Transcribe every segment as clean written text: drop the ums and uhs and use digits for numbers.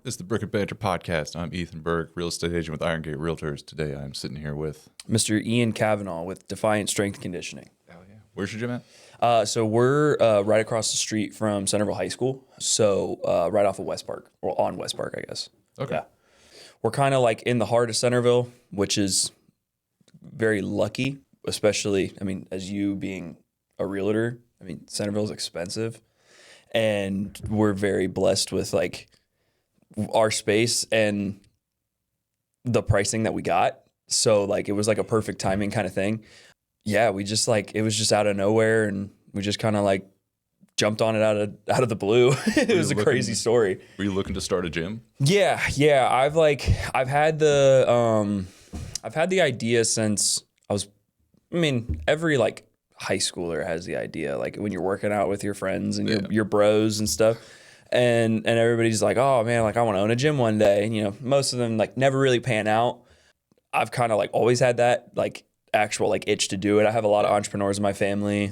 This is the Brick and Banter podcast. I'm Ethan Burke, real estate agent with Irongate Realtors. Today I'm sitting here with Mr. Ian Cavanaugh with Defiance Strength Conditioning. Hell yeah. Where's your gym at? So we're right across the street from Centerville High School. So right off of West Park, or on West Park, I guess. Okay. Yeah. We're kind of like in the heart of Centerville, which is very lucky, especially, I mean, as you being a realtor, I mean, Centerville is expensive. And we're very blessed with like our space and the pricing that we got. So like it was like a perfect timing kind of thing. Yeah, we just like it was just out of nowhere, and we just kind of like jumped on it out of the blue. It was a crazy story. Were you looking to start a gym? Yeah. I've had the idea since every like high schooler has the idea, like when you're working out with your friends and your bros and stuff. And everybody's like, oh man, like I want to own a gym one day. And, you know, most of them like never really pan out. I've kind of like always had that like actual like itch to do it. I have a lot of entrepreneurs in my family,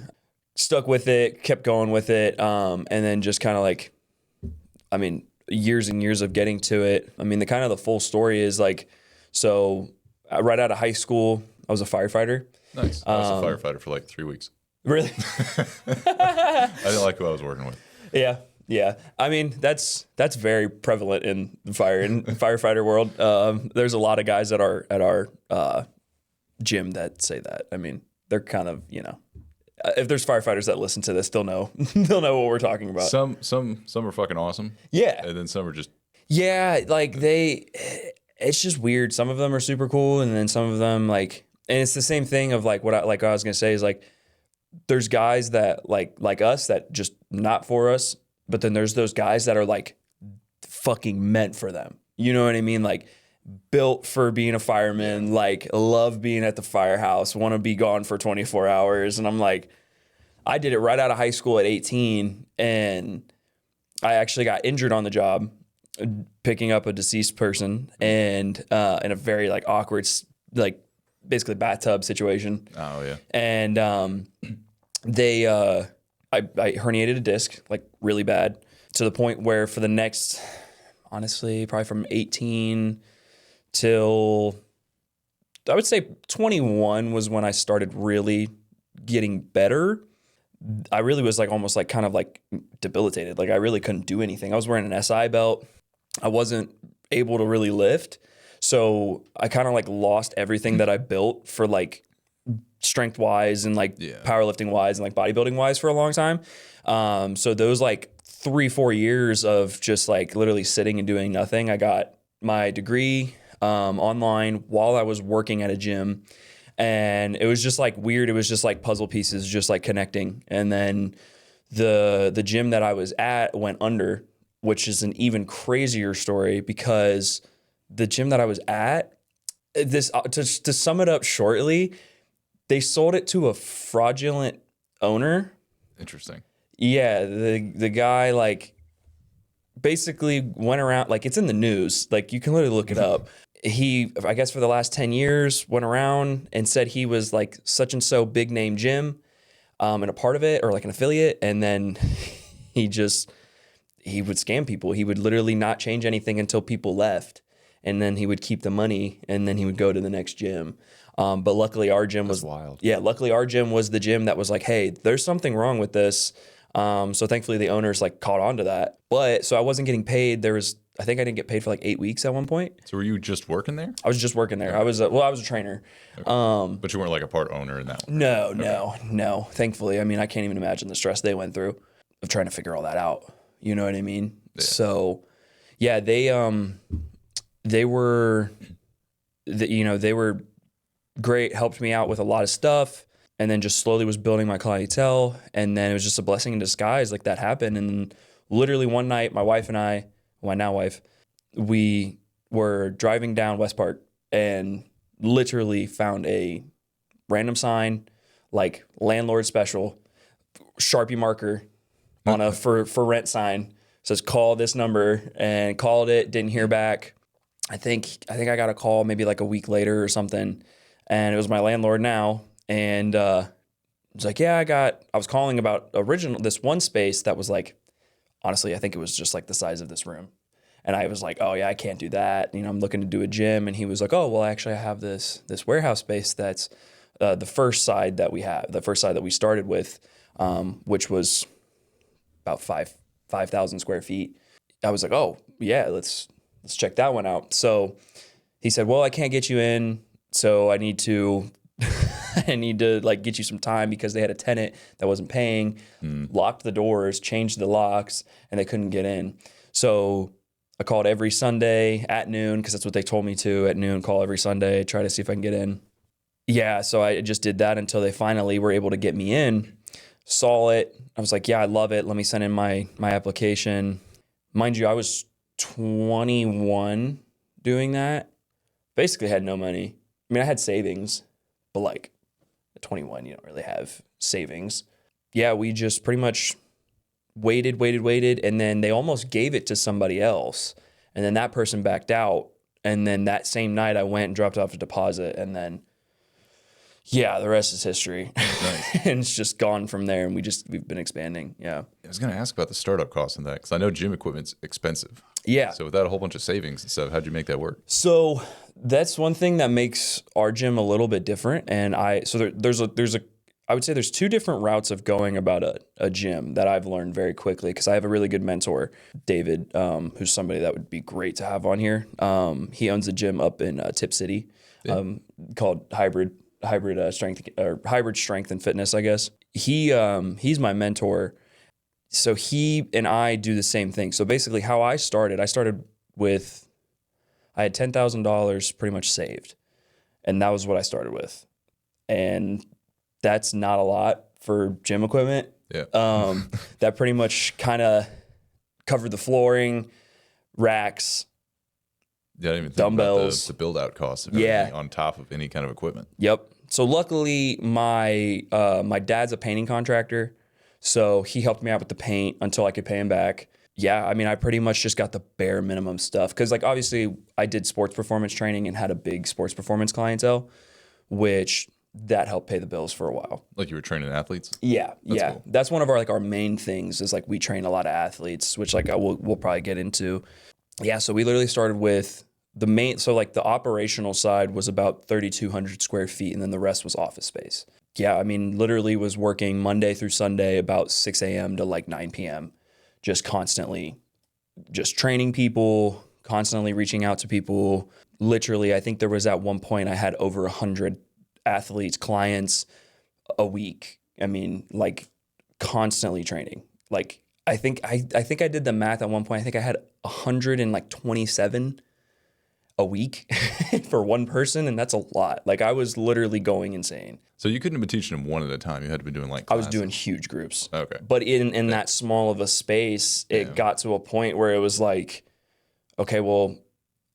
stuck with it, kept going with it. And then just kind of like, I mean, years and years of getting to it. I mean, the full story is like, so right out of high school, I was a firefighter. Nice. I was a firefighter for like 3 weeks. Really? I didn't like who I was working with. Yeah. Yeah, I mean that's very prevalent in the firefighter world. There's a lot of guys at our gym that say that. I mean, they're kind of, you know, if there's firefighters that listen to this, they'll know what we're talking about. Some are fucking awesome. Yeah, and then some are just like it's just weird. Some of them are super cool, and then some of them like, and it's the same thing of like what I was gonna say is like, there's guys that like us that just not for us. But then there's those guys that are like fucking meant for them. You know what I mean? Like built for being a fireman, like love being at the firehouse, want to be gone for 24 hours. And I'm like, I did it right out of high school at 18. And I actually got injured on the job picking up a deceased person and in a very like awkward, like basically bathtub situation. Oh yeah. And I herniated a disc, like really bad, to the point where for the next, honestly, probably from 18 till, I would say 21 was when I started really getting better. I really was like almost like kind of like debilitated. Like I really couldn't do anything. I was wearing an SI belt. I wasn't able to really lift. So I kind of like lost everything that I built for like strength wise and like powerlifting wise and like bodybuilding wise for a long time. So those like 3-4 years of just like literally sitting and doing nothing, I got my degree online while I was working at a gym, and it was just like weird. It was just like puzzle pieces, just like connecting. And then the gym that I was at went under, which is an even crazier story because the gym that I was at, this to sum it up shortly, they sold it to a fraudulent owner. Interesting. Yeah, the guy like basically went around, like it's in the news, like you can literally look it up. He, I guess for the last 10 years, went around and said he was like such and so big name gym and a part of it or like an affiliate. And then he would scam people. He would literally not change anything until people left. And then he would keep the money and then he would go to the next gym. But luckily our gym was wild. Yeah, luckily our gym was the gym that was like, hey, there's something wrong with this. So thankfully the owners like caught on to that. But so I wasn't getting paid. I think I didn't get paid for like 8 weeks at one point. So were you just working there? I was just working there. I was a trainer. Okay. But you weren't like a part owner in that one? No. Thankfully, I mean, I can't even imagine the stress they went through of trying to figure all that out. You know what I mean? Yeah. So yeah, they were great, helped me out with a lot of stuff, and then just slowly was building my clientele. And then it was just a blessing in disguise, like that happened. And literally one night, my wife and I, my now wife, we were driving down West Park and literally found a random sign, like landlord special, Sharpie marker on a for rent sign. Says call this number, and called it, didn't hear back. I think I got a call maybe like a week later or something. And it was my landlord now. And was like, yeah, I was calling about this one space that was like, honestly, I think it was just like the size of this room. And I was like, oh yeah, I can't do that. I'm looking to do a gym. And he was like, oh, well, actually I have this warehouse space that's the first side that we started with, which was about 5,000 square feet. I was like, oh yeah, let's check that one out. So he said, well, I can't get you in, so I need to like get you some time, because they had a tenant that wasn't paying, locked the doors, changed the locks, and they couldn't get in. So I called every Sunday at noon, because that's what they told me to, at noon, call every Sunday, try to see if I can get in. Yeah, so I just did that until they finally were able to get me in, saw it. I was like, yeah, I love it. Let me send in my application. Mind you, I was 21 doing that. Basically had no money. I mean, I had savings, but like at 21, you don't really have savings. Yeah, we just pretty much waited, and then they almost gave it to somebody else. And then that person backed out. And then that same night I went and dropped off a deposit, and then yeah, the rest is history. Nice. And it's just gone from there, and we've been expanding. Yeah. I was going to ask about the startup cost in that, because I know gym equipment's expensive. Yeah. So without a whole bunch of savings and stuff, how'd you make that work? So that's one thing that makes our gym a little bit different. And I would say there's two different routes of going about a gym that I've learned very quickly, because I have a really good mentor, David, who's somebody that would be great to have on here. He owns a gym up in Tip City, called Hybrid Strength and Fitness, I guess. He's my mentor. So he and I do the same thing. So basically how I started with, I had $10,000 pretty much saved. And that was what I started with. And that's not a lot for gym equipment. Yeah. That pretty much kind of covered the flooring, racks, Yeah, I didn't even think dumbbells, about the build out costs of everything on top of any kind of equipment. Yep. So luckily my dad's a painting contractor, so he helped me out with the paint until I could pay him back. Yeah, I mean, I pretty much just got the bare minimum stuff, because like obviously I did sports performance training and had a big sports performance clientele, which that helped pay the bills for a while. Like you were training athletes? Yeah, Cool. That's one of our main things, is like we train a lot of athletes, which like we'll probably get into. Yeah, so we literally started with the operational side was about 3,200 square feet, and then the rest was office space. Yeah, I mean, literally was working Monday through Sunday about 6 a.m. to like 9 p.m. Just constantly just training people, constantly reaching out to people. Literally, I think there was at one point I had over 100 athletes, clients a week. I mean, like constantly training. Like I think I did the math at one point. I think I had 127 a week for one person, and that's a lot. Like I was literally going insane. So you couldn't have been teaching them one at a time. You had to be doing like classes. I was classes. doing huge groups. Okay. But in that small of a space, it got to a point where it was like, okay, well,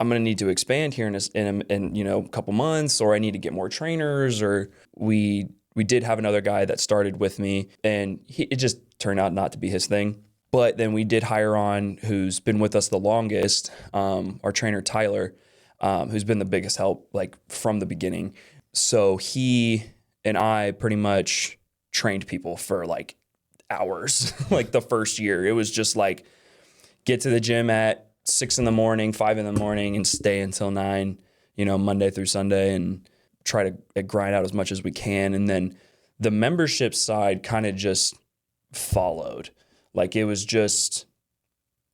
I'm going to need to expand here in a couple months, or I need to get more trainers, or we did have another guy that started with me, and it just turned out not to be his thing. But then we did hire on who's been with us the longest, our trainer Tyler, who's been the biggest help like from the beginning. So he and I pretty much trained people for like hours. Like the first year, it was just like get to the gym at 6 a.m, 5 a.m, and stay until 9, Monday through Sunday, and try to grind out as much as we can. And then the membership side kind of just followed. Like it was just,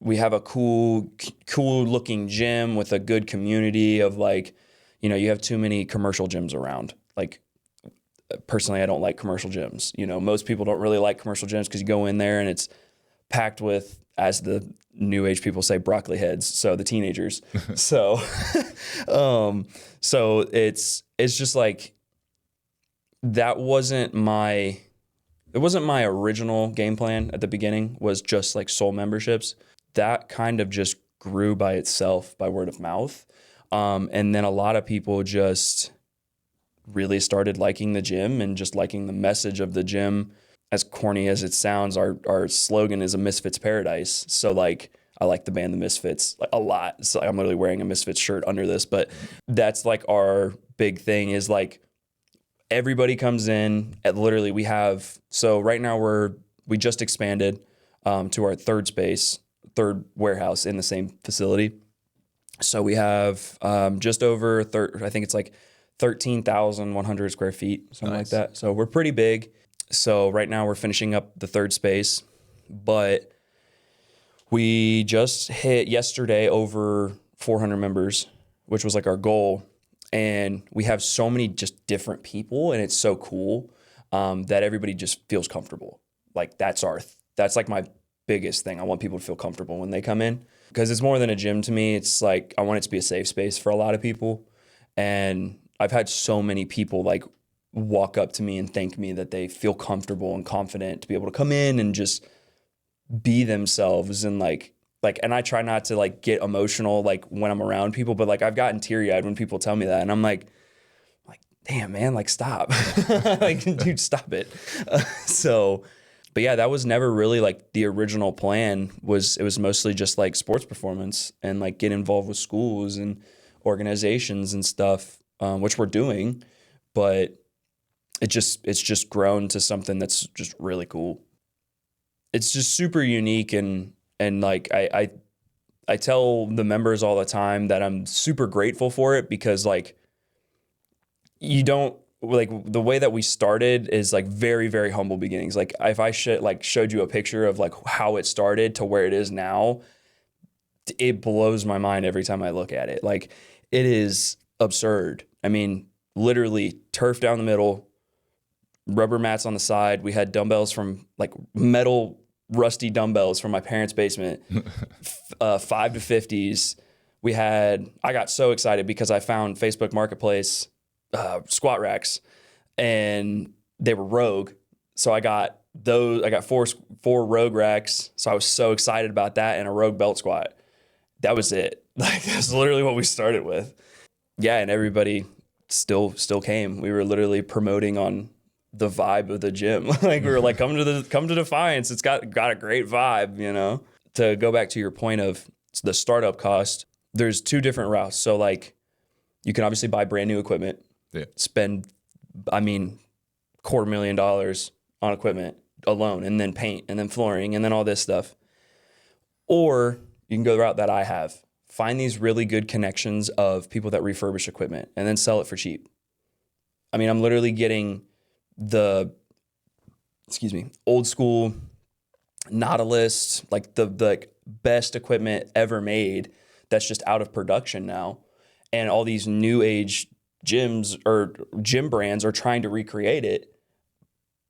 we have a cool looking gym with a good community of like, you have too many commercial gyms around. Like personally, I don't like commercial gyms. Most people don't really like commercial gyms because you go in there and it's packed with, as the new age people say, broccoli heads. So the teenagers. so it's just like, it wasn't my original game plan at the beginning, was just like sole memberships. That kind of just grew by itself by word of mouth. And then a lot of people just really started liking the gym and just liking the message of the gym. As corny as it sounds, our slogan is a Misfits paradise. So like, I like the band The Misfits like a lot. So I'm literally wearing a Misfits shirt under this, but that's like our big thing is like everybody comes in at literally so right now we just expanded to our third space, third warehouse in the same facility. So we have just over, I think it's like 13,100 square feet, something like that. So we're pretty big. So right now we're finishing up the third space, but we just hit yesterday over 400 members, which was like our goal. And we have so many just different people, and it's so cool that everybody just feels comfortable. Like that's like my biggest thing. I want people to feel comfortable when they come in, because it's more than a gym to me. It's like, I want it to be a safe space for a lot of people. And I've had so many people like walk up to me and thank me that they feel comfortable and confident to be able to come in and just be themselves. And and I try not to like get emotional like when I'm around people, but like I've gotten teary-eyed when people tell me that, and I'm like damn man, like stop. Like dude, stop it. But yeah, that was never really like the original plan. It was mostly just like sports performance and like get involved with schools and organizations and stuff, which we're doing, but it's just grown to something that's just really cool. It's just super unique, and like I tell the members all the time that I'm super grateful for it, because like you don't, like the way that we started is like very, very humble beginnings. Like if I showed you a picture of like how it started to where it is now, it blows my mind every time I look at it. Like it is absurd. I mean, literally turf down the middle, rubber mats on the side. We had dumbbells from like metal, rusty dumbbells from my parents' basement, 5 to 50s. I got so excited because I found Facebook Marketplace squat racks, and they were Rogue. So I got those. I got four Rogue racks. So I was so excited about that, and a Rogue belt squat. That was it. Like that's literally what we started with. Yeah, and everybody still came. We were literally promoting on the vibe of the gym. Like we were like, come to Defiance. It's got a great vibe, you know. To go back to your point of the startup cost, there's two different routes. So like you can obviously buy brand new equipment. Yeah. Spend, $250,000 on equipment alone, and then paint, and then flooring, and then all this stuff. Or you can go the route that I have. Find these really good connections of people that refurbish equipment and then sell it for cheap. I mean, I'm literally getting the old school Nautilus, like the best equipment ever made that's just out of production now. And all these new age gyms or gym brands are trying to recreate it,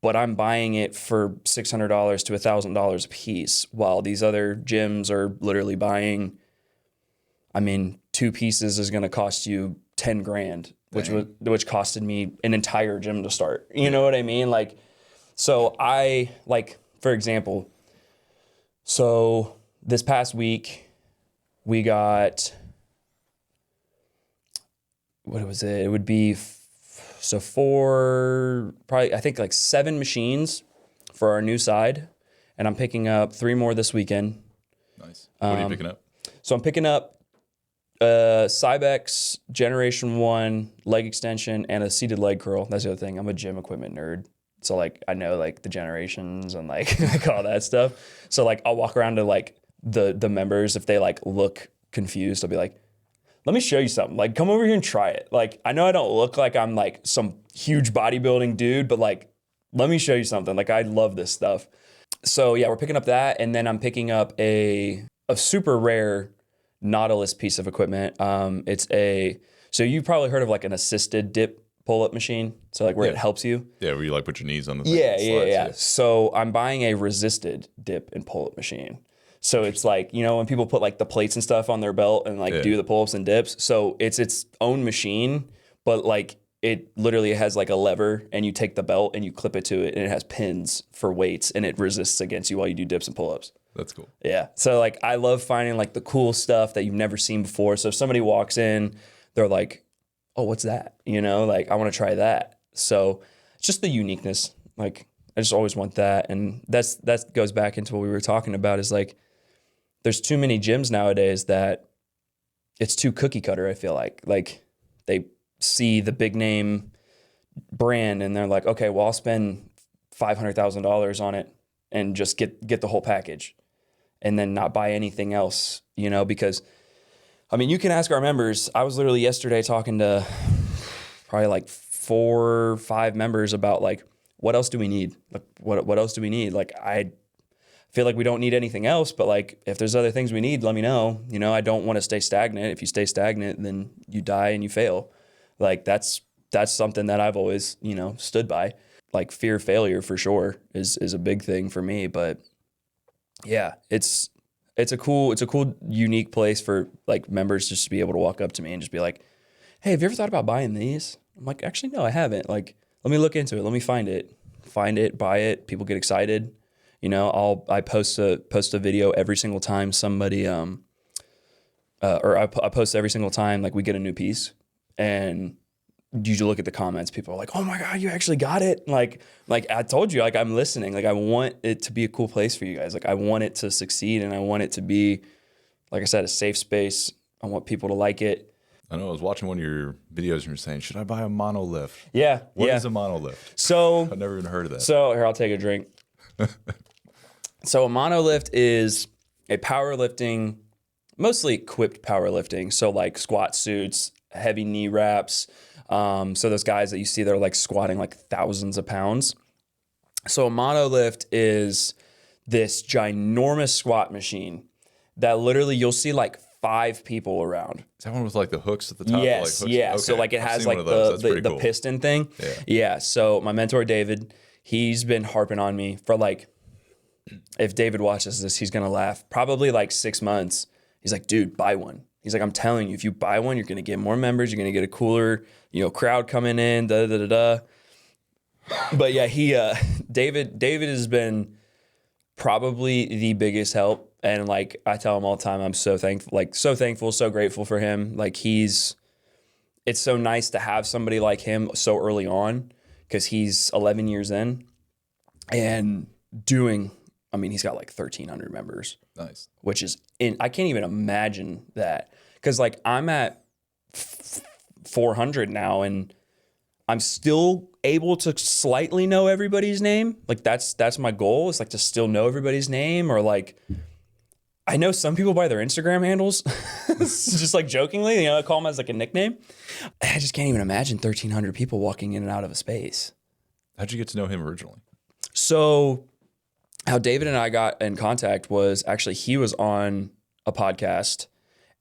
but I'm buying it for $600 to $1,000 a piece, while these other gyms are literally buying, I mean, 2 pieces is going to cost you 10 grand, which costed me an entire gym to start. You know what I mean? Like, so for example, so this past week we got, what was it? It would be probably I think like 7 machines for our new side, and I'm picking up 3 more this weekend. Nice. What are you picking up? So I'm picking up Cybex Generation 1 leg extension and a seated leg curl. That's the other thing. I'm a gym equipment nerd. So like I know like the generations and like, like all that stuff. So like I'll walk around to like the members, if they like look confused, I'll be like, let me show you something. Like come over here and try it. Like I know I don't look like I'm like some huge bodybuilding dude, but like let me show you something. Like I love this stuff. So yeah, we're picking up that, and then I'm picking up a super rare Nautilus piece of equipment. So you've probably heard of like an assisted dip pull-up machine. So like where it helps you. Yeah, where you like put your knees on the thing. Yeah. So I'm buying a resisted dip and pull-up machine. So it's like, you know, when people put like the plates and stuff on their belt and like do the pull-ups and dips. So it's its own machine, but like it literally has like a lever, and you take the belt and you clip it to it, and it has pins for weights, and it resists against you while you do dips and pull-ups. That's cool. Yeah. So like I love finding like the cool stuff that you've never seen before. So if somebody walks in, they're like, oh, what's that? You know, like I want to try that. So it's just the uniqueness. Like I just always want that. And that goes back into what we were talking about, is like there's too many gyms nowadays that it's too cookie cutter, I feel like. Like they see the big name brand and they're like, okay, well, I'll spend $500,000 on it and just get the whole package. and then not buy anything else, because I mean, you can ask our members. I was literally yesterday talking to probably like 4 or 5 members about like, what else do we need? Like, what else do we need? Like, I feel like we don't need anything else, but like, if there's other things we need, let me know. I don't want to stay stagnant. If you stay stagnant, then you die and you fail. Like, that's something that I've always, stood by. Like, fear of failure for sure is a big thing for me. But yeah, it's a cool, unique place for like members just to be able to walk up to me and just be like, hey, have you ever thought about buying these? I'm like, actually, no, I haven't. Like, let me look into it. Let me find it, buy it. People get excited. I post a video every single time somebody, or I post every single time like we get a new piece, and you look at the comments, people are like, oh my God, you actually got it. Like I told you, like, I'm listening. Like, I want it to be a cool place for you guys. Like, I want it to succeed, and I want it to be, like I said, a safe space. I want people to like it. I know I was watching one of your videos and you're saying, should I buy a monolift? Yeah. What is a monolift? So I've never even heard of that. So here, I'll take a drink. So a monolift is a powerlifting, mostly equipped powerlifting. So like squat suits, heavy knee wraps. So those guys that you see, they're like squatting like thousands of pounds. So a monolift is this ginormous squat machine that literally you'll see like 5 people around. Is that one with like the hooks at the top? Yes, like yeah. Okay. So like it has like the the piston thing. Yeah. So my mentor David, he's been harping on me for like, if David watches this, he's gonna laugh. Probably like 6 months. He's like, dude, buy one. He's like, I'm telling you, if you buy one, you're gonna get more members. You're gonna get a cooler, crowd coming in. Da da da da. But yeah, David has been probably the biggest help. And like I tell him all the time, I'm so thankful, so grateful for him. Like it's so nice to have somebody like him so early on, because he's 11 years in and he's got like 1,300 members. Nice. Which is I can't even imagine that, because like I'm at 400 now and I'm still able to slightly know everybody's name. Like that's my goal, is like to still know everybody's name, or like, I know some people by their Instagram handles, just like jokingly, I call them as like a nickname. I just can't even imagine 1,300 people walking in and out of a space. How'd you get to know him originally? So how David and I got in contact was actually, he was on a podcast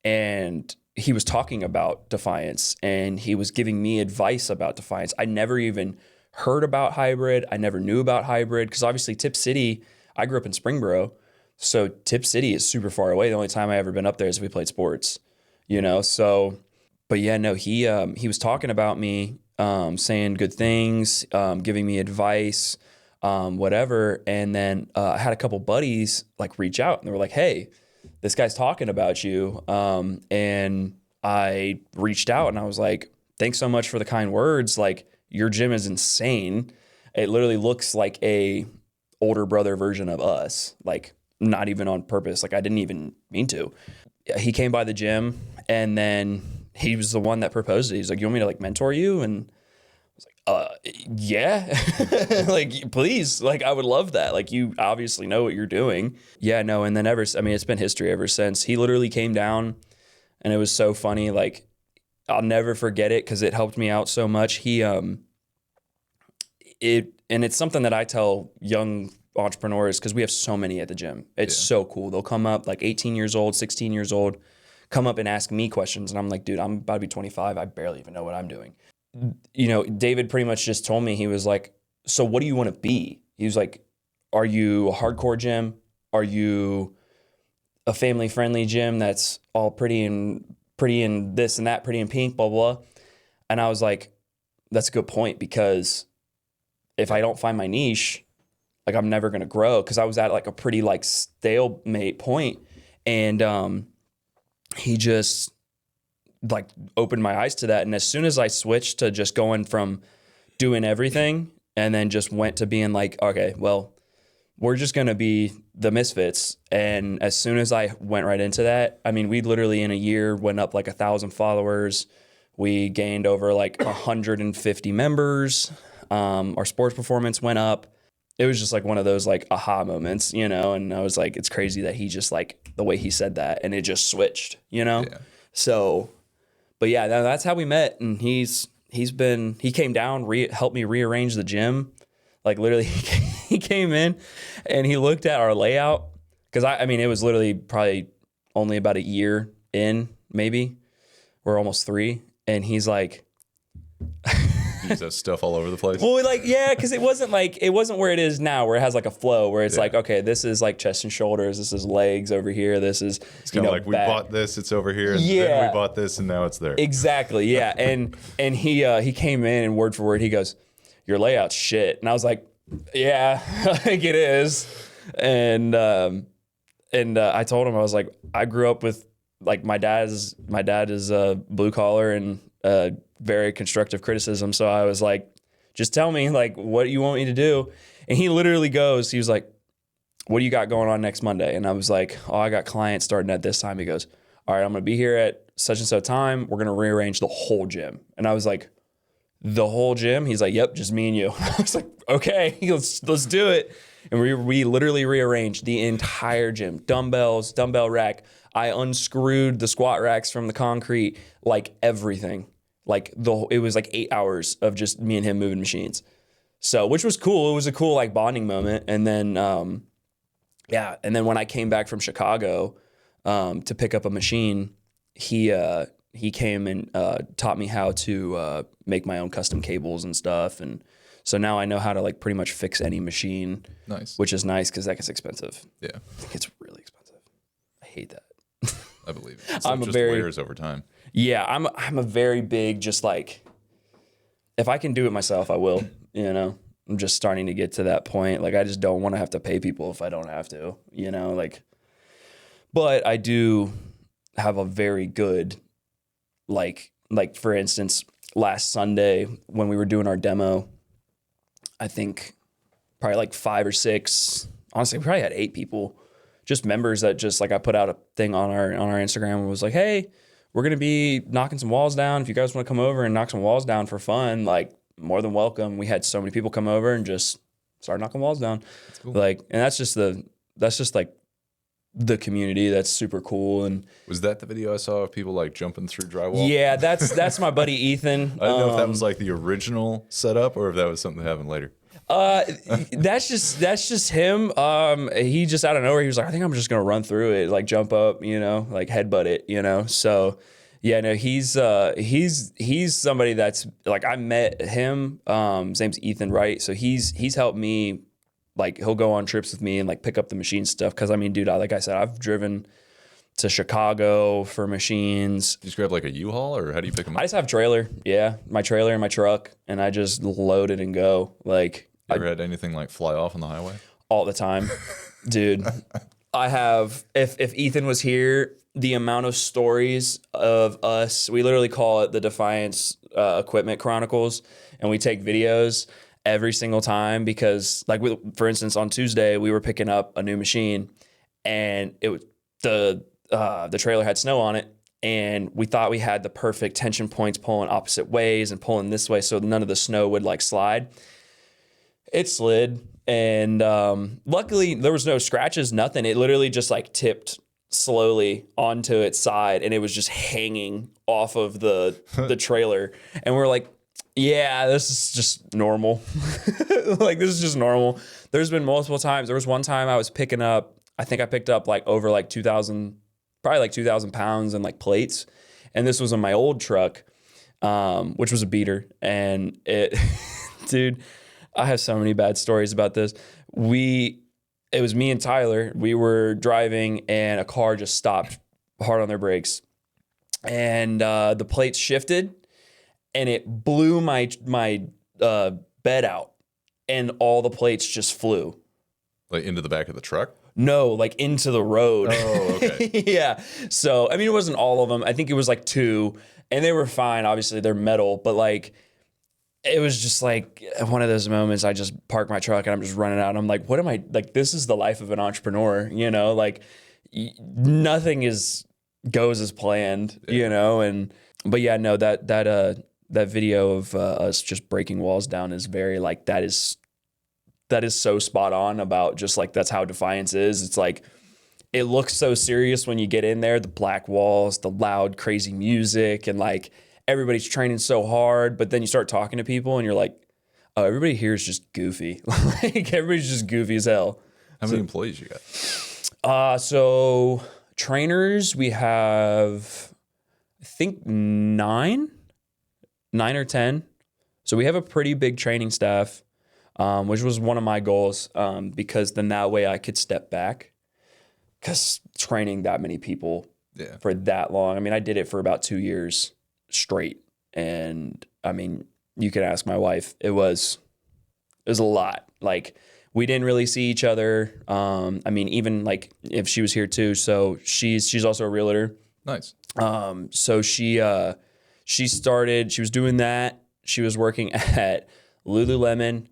and he was talking about Defiance, and he was giving me advice about Defiance. I never even heard about hybrid. I never knew about hybrid, because obviously Tip City, I grew up in Springboro. So Tip City is super far away. The only time I ever been up there is if we played sports, so, but yeah, no, he was talking about me, saying good things, giving me advice, whatever. And then, I had a couple buddies like reach out, and they were like, hey, this guy's talking about you. And I reached out and I was like, thanks so much for the kind words. Like, your gym is insane. It literally looks like a older brother version of us. Like, not even on purpose. Like, I didn't even mean to. He came by the gym, and then he was the one that proposed it. He's like, you want me to like mentor you? And I was like, yeah, like, please, like, I would love that. Like, you obviously know what you're doing. Yeah, no. And then it's been history ever since. He literally came down, and it was so funny. Like, I'll never forget it, because it helped me out so much. And it's something that I tell young entrepreneurs, because we have so many at the gym. It's so cool. They'll come up like 18 years old, 16 years old, come up and ask me questions. And I'm like, dude, I'm about to be 25. I barely even know what I'm doing. David pretty much just told me, he was like, so what do you want to be? He was like, are you a hardcore gym? Are you a family friendly gym that's all pretty and this and that, pretty and pink, blah, blah. And I was like, that's a good point, because if I don't find my niche, like, I'm never going to grow, because I was at like a pretty like stalemate point. And he just like opened my eyes to that. And as soon as I switched to just going from doing everything, and then just went to being like, okay, well, we're just going to be the misfits. And as soon as I went right into that, I mean, we literally in a year went up like 1,000 followers. We gained over like 150 members. Our sports performance went up. it was just like one of those like aha moments, you know? And I was like, it's crazy that he just like the way he said that and it just switched, you know? Yeah. So, but yeah, that's how we met. And he came down, helped me rearrange the gym. Like literally he came in and he looked at our layout. Cause I mean, it was literally probably only about a year in, maybe. We're almost 3. And he's like, You just have stuff all over the place. well, like, yeah, because it wasn't where it is now, where it has like a flow, where it's like, okay, this is like chest and shoulders, this is legs over here, this is, It's kind of like we bought this, it's over here, and then we bought this, and now it's there. Exactly, yeah. And he came in and word for word, he goes, your layout's shit. And I was like, yeah, I think it is. And I told him, I was like, I grew up with like my dad is blue collar and very constructive criticism. So I was like, just tell me like what you want me to do. And he literally he was like, what do you got going on next Monday? And I was like, oh, I got clients starting at this time. He goes, all right, I'm going to be here at such and so time. We're going to rearrange the whole gym. And I was like, the whole gym? He's like, yep, just me and you. I was like, okay, let's do it. And we literally rearranged the entire gym, dumbbells, dumbbell rack. I unscrewed the squat racks from the concrete, like everything. Like it was like 8 hours of just me and him moving machines. So, which was cool. It was a cool like bonding moment. And then, and then when I came back from Chicago to pick up a machine, he came and taught me how to make my own custom cables and stuff. And so now I know how to like pretty much fix any machine. Nice. Which is nice because that gets expensive. Yeah. It's really expensive. I hate that. I believe it. It's like just layers over time. Yeah, I'm a very big, just like, if I can do it myself, I will, you know? I'm just starting to get to that point. Like, I just don't want to have to pay people if I don't have to, you know? Like, but I do have a very good, like for instance, last Sunday when we were doing our demo, I think probably like 5 or 6, honestly, we probably had 8 people, just members that just like, I put out a thing on our Instagram and was like, hey, we're going to be knocking some walls down. If you guys want to come over and knock some walls down for fun, like more than welcome. We had so many people come over and just start knocking walls down. That's cool. Like, and that's just like the community. That's super cool. And was that the video I saw of people like jumping through drywall? Yeah, that's my buddy Ethan. I don't know if that was like the original setup or if that was something that happened later. That's just him. He just out of nowhere, he was like, I think I'm just gonna run through it, like jump up, you know, like headbutt it, you know. So yeah, no, he's somebody that's like, I met him. His name's Ethan, right? So he's helped me, like he'll go on trips with me and like pick up the machine stuff. Cause I mean, dude, like I said, I've driven to Chicago for machines. You just grab like a U-Haul or how do you pick them up? I just have a trailer. Yeah. My trailer and my truck, and I just load it and go. Like, you ever had anything like fly off on the highway? All the time. Dude, I have, if Ethan was here, the amount of stories of us, we literally call it the Defiance Equipment Chronicles, and we take videos every single time because, like, for instance, on Tuesday, we were picking up a new machine, and it was the trailer had snow on it, and we thought we had the perfect tension points pulling opposite ways and pulling this way so none of the snow would like slide. It slid, and luckily there was no scratches, nothing. It literally just like tipped slowly onto its side, and it was just hanging off of the trailer. And we're like, yeah, this is just normal. Like, this is just normal. There's been multiple times. There was one time I was picking up, I think I picked up like over like 2,000 pounds in like plates. And this was on my old truck, which was a beater. And it, dude, I have so many bad stories about this. It was me and Tyler. We were driving and a car just stopped hard on their brakes. And the plates shifted and it blew my bed out, and all the plates just flew. Like into the back of the truck? No, like into the road. Oh, okay. Yeah. So, I mean, it wasn't all of them. I think it was like 2, and they were fine. Obviously, they're metal, but like, it was just like one of those moments. I just park my truck and I'm just running out. And I'm like, what am I, like, this is the life of an entrepreneur, you know, like nothing goes as planned, you know? But yeah, no, that video of us just breaking walls down is very like, that's that is so spot on about just like that's how Defiance is. It's like it looks so serious when you get in there, the black walls, the loud, crazy music, and like everybody's training so hard. But then you start talking to people and you're like, oh, everybody here is just goofy. Like everybody's just goofy as hell. How many employees you got? So trainers, we have, I think 9 or 10. So we have a pretty big training staff, which was one of my goals, because then that way I could step back. Because training that many people for that long, I mean, I did it for about 2 years straight. And I mean, you could ask my wife, it was a lot. Like we didn't really see each other. I mean, even like if she was here too. So she's also a realtor. Nice. So she was doing that. She was working at Lululemon,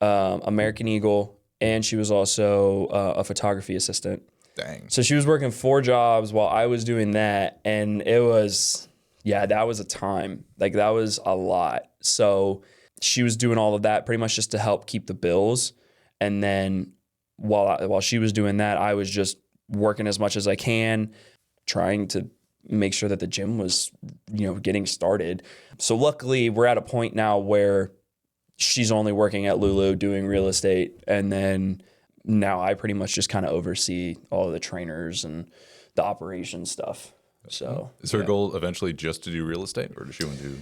American Eagle, and she was also a photography assistant. Dang. So she was working 4 jobs while I was doing that. And it was, that was a time. Like that was a lot. So she was doing all of that pretty much just to help keep the bills. And then while she was doing that, I was just working as much as I can, trying to make sure that the gym was, getting started. So luckily we're at a point now where she's only working at Lulu doing real estate. And then now I pretty much just kind of oversee all of the trainers and the operation stuff. So is her goal eventually just to do real estate, or does she want to do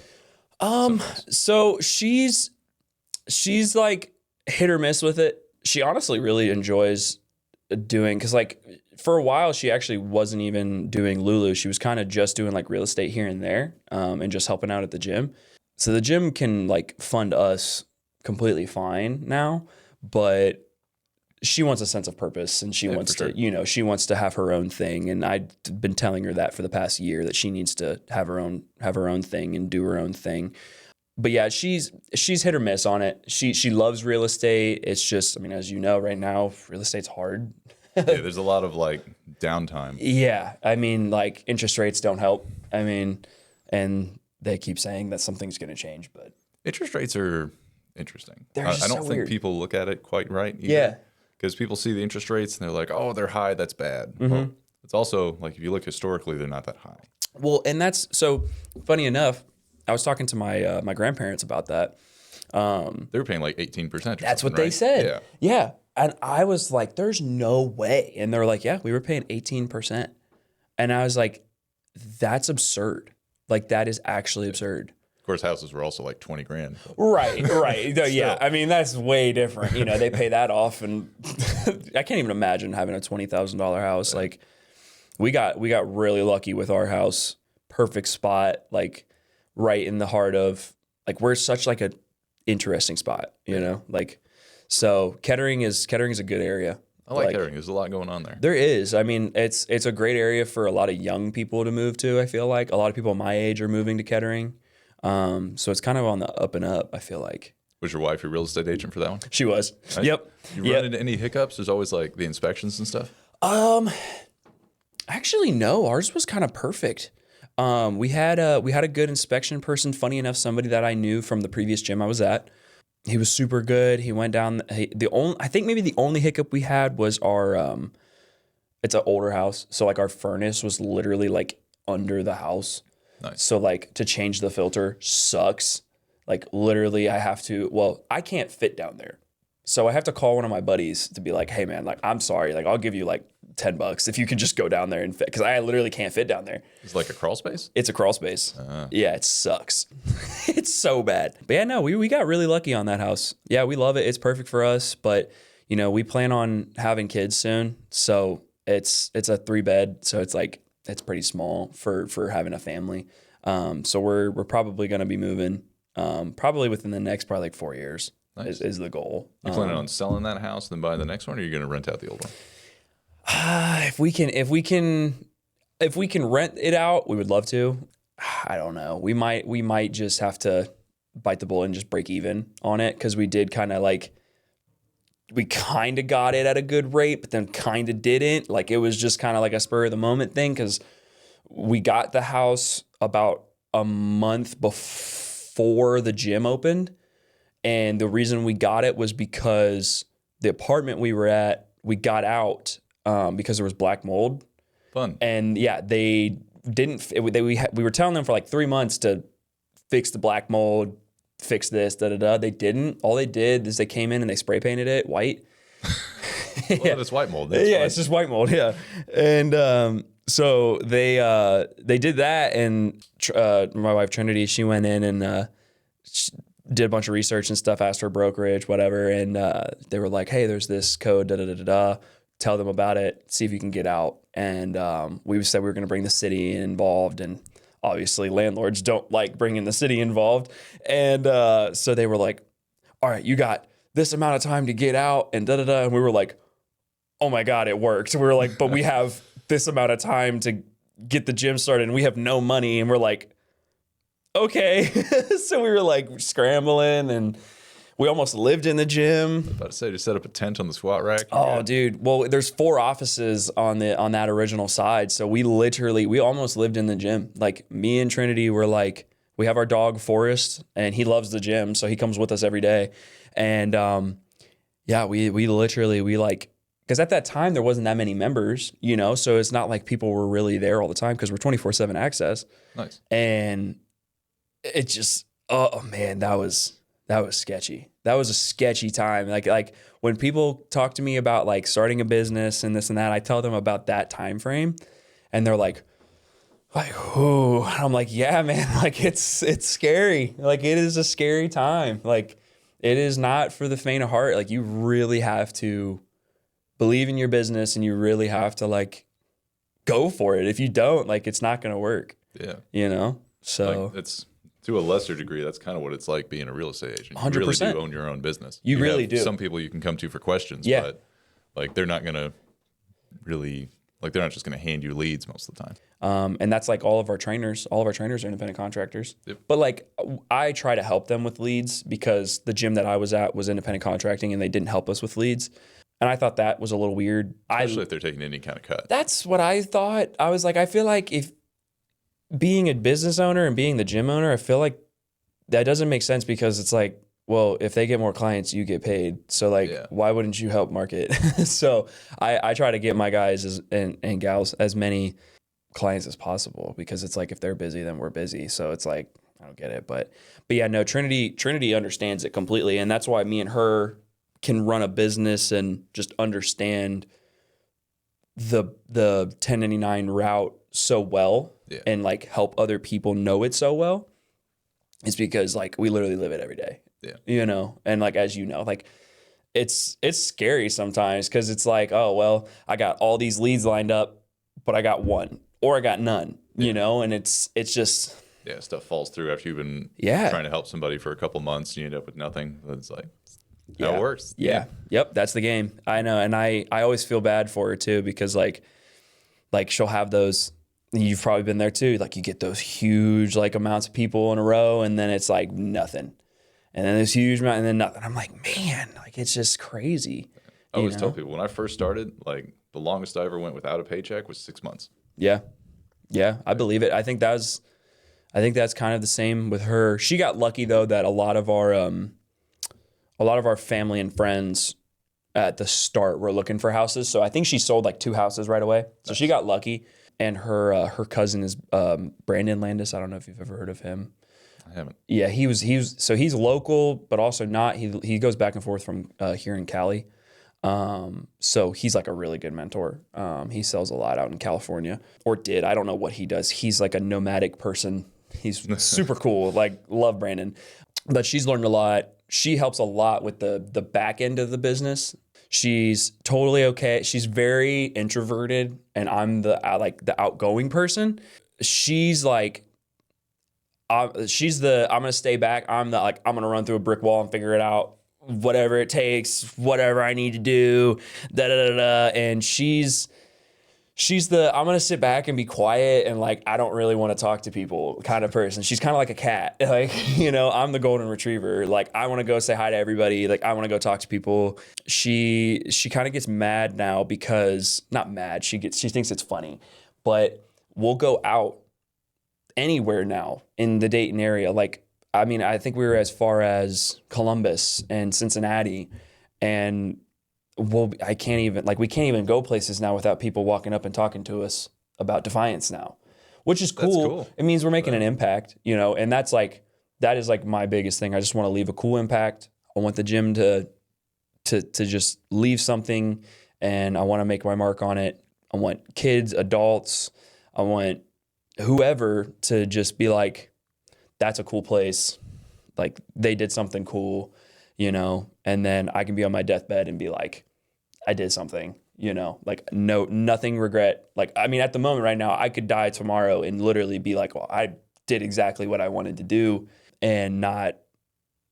so she's like hit or miss with it. She honestly really enjoys doing, because like for a while she actually wasn't even doing Lulu. She was kind of just doing like real estate here and there, and just helping out at the gym. So the gym can like fund us completely fine now, but she wants a sense of purpose, and she wants to, she wants to have her own thing. And I've been telling her that for the past year, that she needs to have her own thing and do her own thing. But yeah, she's hit or miss on it. She loves real estate. It's just, I mean, as you know, right now, real estate's hard. there's a lot of like downtime. Yeah. I mean, like interest rates don't help. I mean, and they keep saying that something's going to change, but interest rates are interesting. I don't think people look at it quite right either. Yeah. Because people see the interest rates and they're like, oh, they're high, that's bad. Mm-hmm. Well, it's also like, if you look historically, they're not that high. Well, and that's so funny enough. I was talking to my grandparents about that. They were paying like 18%. That's what they said. Yeah. And I was like, there's no way. And they're like, yeah, we were paying 18%. And I was like, that's absurd. Like, that is actually absurd. Of course, houses were also like 20 grand. Right. Yeah. I mean, that's way different. They pay that off, and I can't even imagine having a $20,000 house. Like, we got really lucky with our house. Perfect spot, like right in the heart of, like, we're such like a interesting spot, like, so Kettering is a good area. I like Kettering. There's a lot going on there. There is. I mean, it's a great area for a lot of young people to move to. I feel like a lot of people my age are moving to Kettering. So it's kind of on the up and up, I feel like. Was your wife your real estate agent for that one? She was. Right? Yep. You run into any hiccups? There's always like the inspections and stuff. Actually, no. Ours was kind of perfect. We had a good inspection person. Funny enough, somebody that I knew from the previous gym I was at. He was super good. He went down. I think maybe the only hiccup we had was our. It's an older house, so like our furnace was literally like under the house. Nice. So like to change the filter sucks. Like literally I can't fit down there. So I have to call one of my buddies to be like, hey man, like I'm sorry. Like I'll give you like $10 if you can just go down there and fit. Cause I literally can't fit down there. It's like a crawl space? It's a crawl space. Yeah, it sucks. It's so bad. But yeah, no, we got really lucky on that house. Yeah, we love it. It's perfect for us. But we plan on having kids soon. So it's a 3-bed. So it's like, it's pretty small for having a family. So we're probably going to be moving probably within the next probably like 4 years. Nice. Is the goal. You planning on selling that house and then buying the next one, or are you going to rent out the old one? If we can rent it out, we would love to. I don't know. We might just have to bite the bullet and just break even on it, because we did kind of like, we kind of got it at a good rate, but then kind of didn't. Like it was just kind of like a spur of the moment thing, because we got the house about a month before the gym opened. And the reason we got it was because the apartment we were at, we got out because there was black mold. Fun. And yeah, they didn't. We were telling them for like 3 months to fix the black mold, fix this, da da da. They didn't. All they did is they came in and they spray painted it white. Well, it's white mold. Yeah, it's just white mold. Yeah, and so they did that, and my wife Trinity, she went in and she did a bunch of research and stuff, asked her brokerage, whatever, and they were like, "Hey, there's this code, da da da da da. Tell them about it. See if you can get out." And we said we were going to bring the city involved, and obviously landlords don't like bringing the city involved, and so they were like, "All right, you got this amount of time to get out," and da da da. And we were like, "Oh my God, it worked." We were like, "But we have this amount of time to get the gym started, and we have no money." And we're like, "Okay." So we were like scrambling, and we almost lived in the gym. About to say, to set up a tent on the squat rack. Oh, dude. Well, there's 4 offices on that original side. So we almost lived in the gym. Like me and Trinity were like, we have our dog Forrest, and he loves the gym. So he comes with us every day. And yeah, we like, because at that time there wasn't that many members, you know, so it's not like people were really there all the time because we're 24/7 access. Nice. And it just, oh man, that was sketchy. That was a sketchy time. Like when people talk to me about like starting a business and this and that, I tell them about that time frame, and they're like, "Whoo!" I'm like, "Yeah, man. Like it's scary. Like it is a scary time. Like it is not for the faint of heart. Like you really have to believe in your business, and you really have to like go for it. If you don't, like it's not going to work." Yeah. You know. So like it's. To a lesser degree, that's kind of what it's like being a real estate agent. You 100%. really do own your own business. You really do. Some people you can come to for questions, Yeah. but like they're not going to really, like they're not just going to hand you leads most of the time. And that's like all of our trainers are independent contractors. Yep. But like I try to help them with leads because the gym that I was at was independent contracting and they didn't help us with leads. And I thought that was a little weird. Especially if they're taking any kind of cut. That's what I thought. I was like, I feel like if being a business owner and being the gym owner, I feel like that doesn't make sense because it's like, well, if they get more clients, you get paid. So like, why wouldn't you help market? So I try to get my guys and gals as many clients as possible because it's like, if they're busy, then we're busy. So it's like, I don't get it. But yeah, no, Trinity understands it completely. And that's why me and her can run a business and just understand the 1099 route so well. Yeah. And like help other people know it so well, it's because like we literally live it every day. Yeah. You know, and like as you know, like it's scary sometimes because it's like, oh well, I got all these leads lined up, but I got one or I got none. You know, and it's just stuff falls through after you've been trying to help somebody for a couple months and you end up with nothing. It's like how it works. Yeah. Yep. That's the game. I know, and I always feel bad for her too because like she'll have those. You've probably been there too. Like you get those huge like amounts of people in a row and then it's like nothing. And then this huge amount and then nothing. I'm like, man, like it's just crazy. I always tell people when I first started, like the longest I ever went without a paycheck was 6 months. Yeah. Yeah. I believe it. I think that's kind of the same with her. She got lucky though that a lot of our family and friends at the start were looking for houses. So I think she sold like 2 houses right away. So she got lucky. And her cousin is Brandon Landis. I don't know if you've ever heard of him. I haven't. Yeah, he's local, but also not. He goes back and forth from here in Cali. So he's like a really good mentor. He sells a lot out in California, or did. I don't know what he does. He's like a nomadic person. He's super cool. Like love Brandon. But she's learned a lot. She helps a lot with the back end of the business. She's totally okay. She's very introverted, and I'm the outgoing person. She's like, I'm gonna stay back. I'm gonna run through a brick wall and figure it out, whatever it takes, whatever I need to do, da da da da. And she's I'm gonna sit back and be quiet and like I don't really want to talk to people kind of person. She's kind of like a cat, like I'm the golden retriever. Like I want to go say hi to everybody. Like I want to go talk to people. She kind of gets mad now because not mad. She thinks it's funny, but we'll go out anywhere now in the Dayton area. Like I mean, I think we were as far as Columbus and Cincinnati, and well, I can't even, like, we can't even go places now without people walking up and talking to us about Defiance now, which is cool. Cool. It means we're making an impact, you know, and that is like my biggest thing. I just want to leave a cool impact. I want the gym to just leave something, and I want to make my mark on it. I want kids, adults, I want whoever to just be like, that's a cool place. Like, they did something cool, you know, and then I can be on my deathbed and be like, I did something, you know, like nothing regret. Like, I mean, at the moment right now, I could die tomorrow and literally be like, well, I did exactly what I wanted to do and not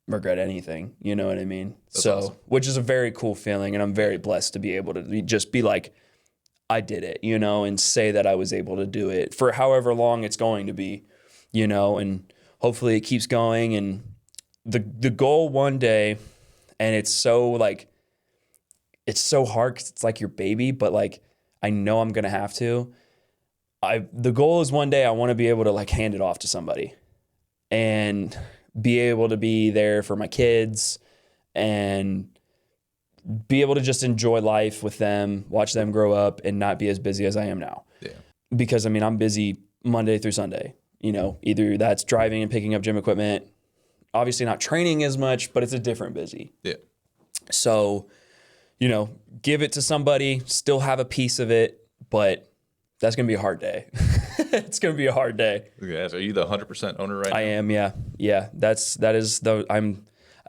regret anything. You know what I mean? That's awesome. Which is a very cool feeling. And I'm very blessed to be able to just be like, I did it, you know, and say that I was able to do it for however long it's going to be, you know, and hopefully it keeps going. And the goal one day, and it's so hard because it's like your baby, but like, I know I'm going to have to. The goal is one day I want to be able to like hand it off to somebody and be able to be there for my kids and be able to just enjoy life with them, watch them grow up and not be as busy as I am now. Yeah. Because I mean, I'm busy Monday through Sunday, you know, either that's driving and picking up gym equipment, obviously not training as much, but it's a different busy. Yeah. So, you know, give it to somebody, still have a piece of it, but that's going to be a hard day. It's going to be a hard day. Yes. Are you the 100% owner right now? I am. Yeah. Yeah.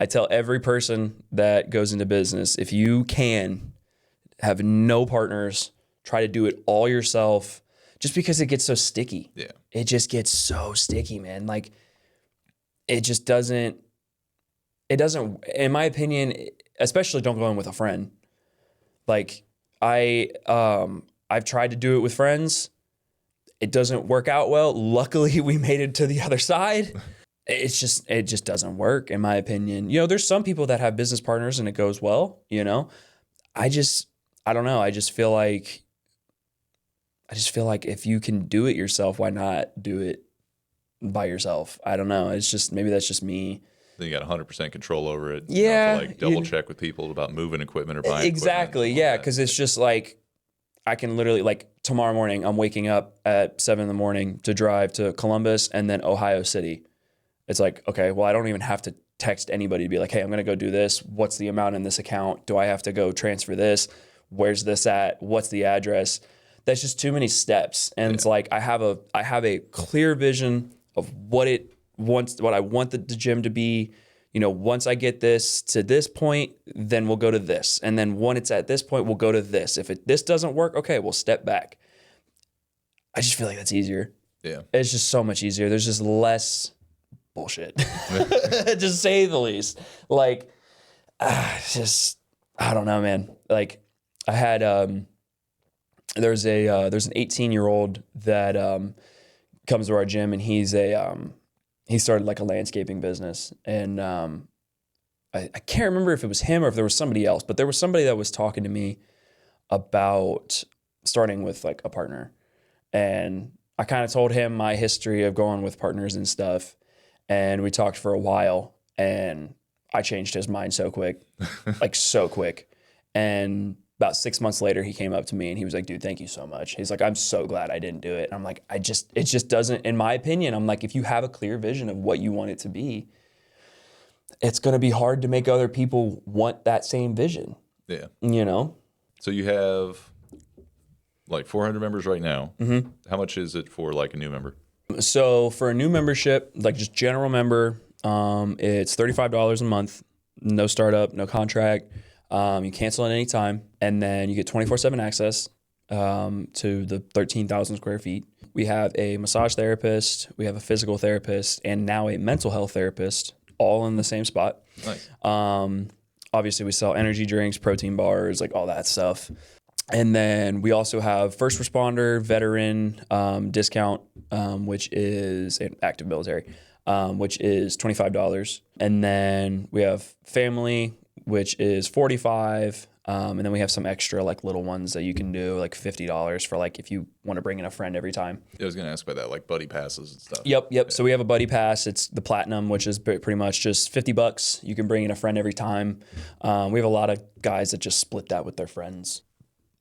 I tell every person that goes into business, if you can have no partners, try to do it all yourself, just because it gets so sticky. Yeah. It just gets so sticky, man. Like, it just doesn't, in my opinion, especially don't go in with a friend. Like, I've tried to do it with friends. It doesn't work out well. Luckily, we made it to the other side. It just doesn't work, in my opinion. You know, there's some people that have business partners and it goes well, you know. I don't know. I just feel like if you can do it yourself, why not do it by yourself? I don't know. It's just, maybe that's just me. Then you got 100% control over it. Yeah. You don't have to like double check with people about moving equipment or buying exactly. Yeah. Because it's just like, I can literally, like, tomorrow morning, I'm waking up at 7 a.m. to drive to Columbus and then Ohio City. It's like, okay, well, I don't even have to text anybody to be like, hey, I'm going to go do this. What's the amount in this account? Do I have to go transfer this? Where's this at? What's the address? That's just too many steps. And it's like, I have a clear vision of what I want the gym to be. You know, once I get this to this point, then we'll go to this. And then when it's at this point, we'll go to this. If this doesn't work, okay, we'll step back. I just feel like that's easier. Yeah. It's just so much easier. There's just less bullshit, to say the least. Like, just, I don't know, man. Like, I had, there's an 18-year-old that comes to our gym, and he started like a landscaping business. And I can't remember if it was him or if there was somebody else, but there was somebody that was talking to me about starting with like a partner. And I kind of told him my history of going with partners and stuff. And we talked for a while, and I changed his mind so quick, like so quick. And about 6 months later, he came up to me and he was like, dude, thank you so much. He's like, I'm so glad I didn't do it. And I'm like, it just doesn't, in my opinion, I'm like, if you have a clear vision of what you want it to be, it's going to be hard to make other people want that same vision. Yeah. You know? So you have like 400 members right now. Mm-hmm. How much is it for like a new member? So for a new membership, like just general member, it's $35 a month, no startup, no contract. You cancel at any time, and then you get 24/7 access to the 13,000 square feet. We have a massage therapist, we have a physical therapist, and now a mental health therapist, all in the same spot. Nice. Obviously, we sell energy drinks, protein bars, like all that stuff. And then we also have first responder, veteran discount, which is an active military, which is $25. And then we have family, which is $45. And then we have some extra like little ones that you can do, like $50 for like if you want to bring in a friend every time. I was going to ask about that, like buddy passes and stuff. Yep. Yeah. So we have a buddy pass. It's the platinum, which is pretty much just $50. You can bring in a friend every time. We have a lot of guys that just split that with their friends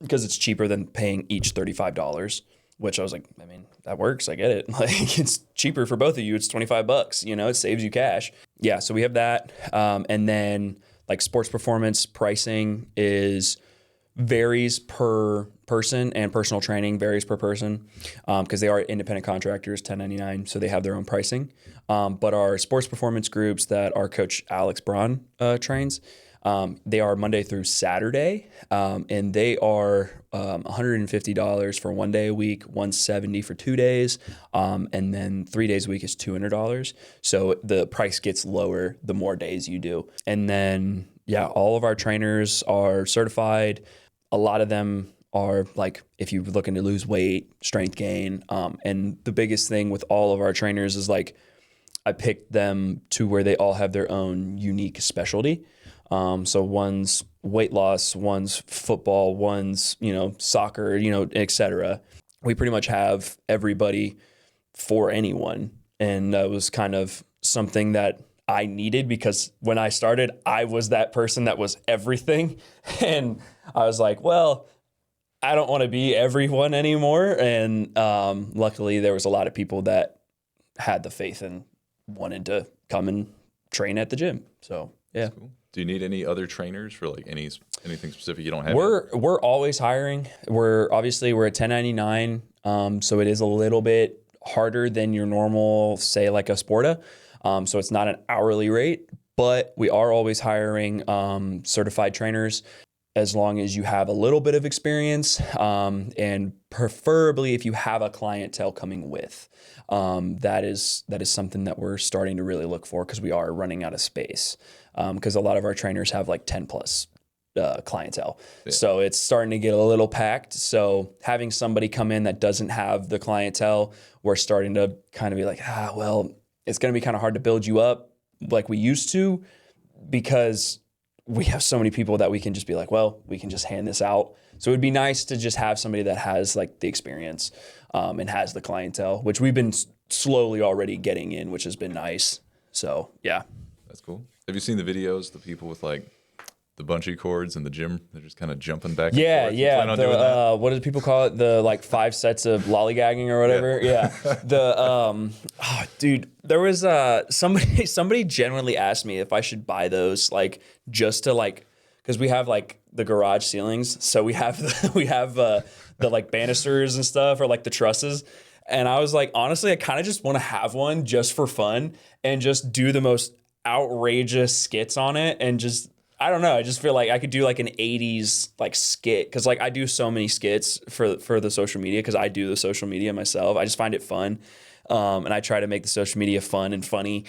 because it's cheaper than paying each $35. Which I was like, I mean, that works. I get it. Like it's cheaper for both of you. It's $25. It saves you cash. Yeah. So we have that, and then like sports performance pricing varies per person, and personal training varies per person because they are independent contractors, 1099, so they have their own pricing. But our sports performance groups that our coach Alex Braun trains, they are Monday through Saturday, and they are $150 for 1 day a week, $170 for 2 days, and then 3 days a week is $200. So the price gets lower the more days you do. And then, yeah, all of our trainers are certified. A lot of them are like, if you're looking to lose weight, strength gain. And the biggest thing with all of our trainers is like, I picked them to where they all have their own unique specialty. So one's weight loss, one's football, one's, soccer, et cetera. We pretty much have everybody for anyone. And that was kind of something that I needed because when I started, I was that person that was everything. And I was like, well, I don't want to be everyone anymore. And luckily there was a lot of people that had the faith and wanted to come and train at the gym. So, yeah. That's cool. Do you need any other trainers for like anything specific you don't have? We're always hiring. We're a 1099, so it is a little bit harder than your normal, say like a Sporta. So it's not an hourly rate, but we are always hiring certified trainers as long as you have a little bit of experience, and preferably if you have a clientele coming with. That is something that we're starting to really look for because we are running out of space. Because a lot of our trainers have like 10 plus clientele. Yeah. So it's starting to get a little packed. So having somebody come in that doesn't have the clientele, we're starting to kind of be like, well, it's going to be kind of hard to build you up like we used to because we have so many people that we can just be like, well, we can just hand this out. So it'd be nice to just have somebody that has like the experience and has the clientele, which we've been slowly already getting in, which has been nice. So, yeah. That's cool. Have you seen the videos, the people with like the bungee cords in the gym? They're just kind of jumping back and forth. Yeah. What do people call it? The like 5 sets of lollygagging or whatever. Yeah. Dude, there was somebody genuinely asked me if I should buy those like just to like, because we have like the garage ceilings, so we have the like banisters and stuff or like the trusses. And I was like, honestly, I kind of just want to have one just for fun and just do the most outrageous skits on it and just I don't know, I just feel like I could do like an 80s like skit because like I do so many skits for the social media because I do the social media myself. I just find it fun, and I try to make the social media fun and funny.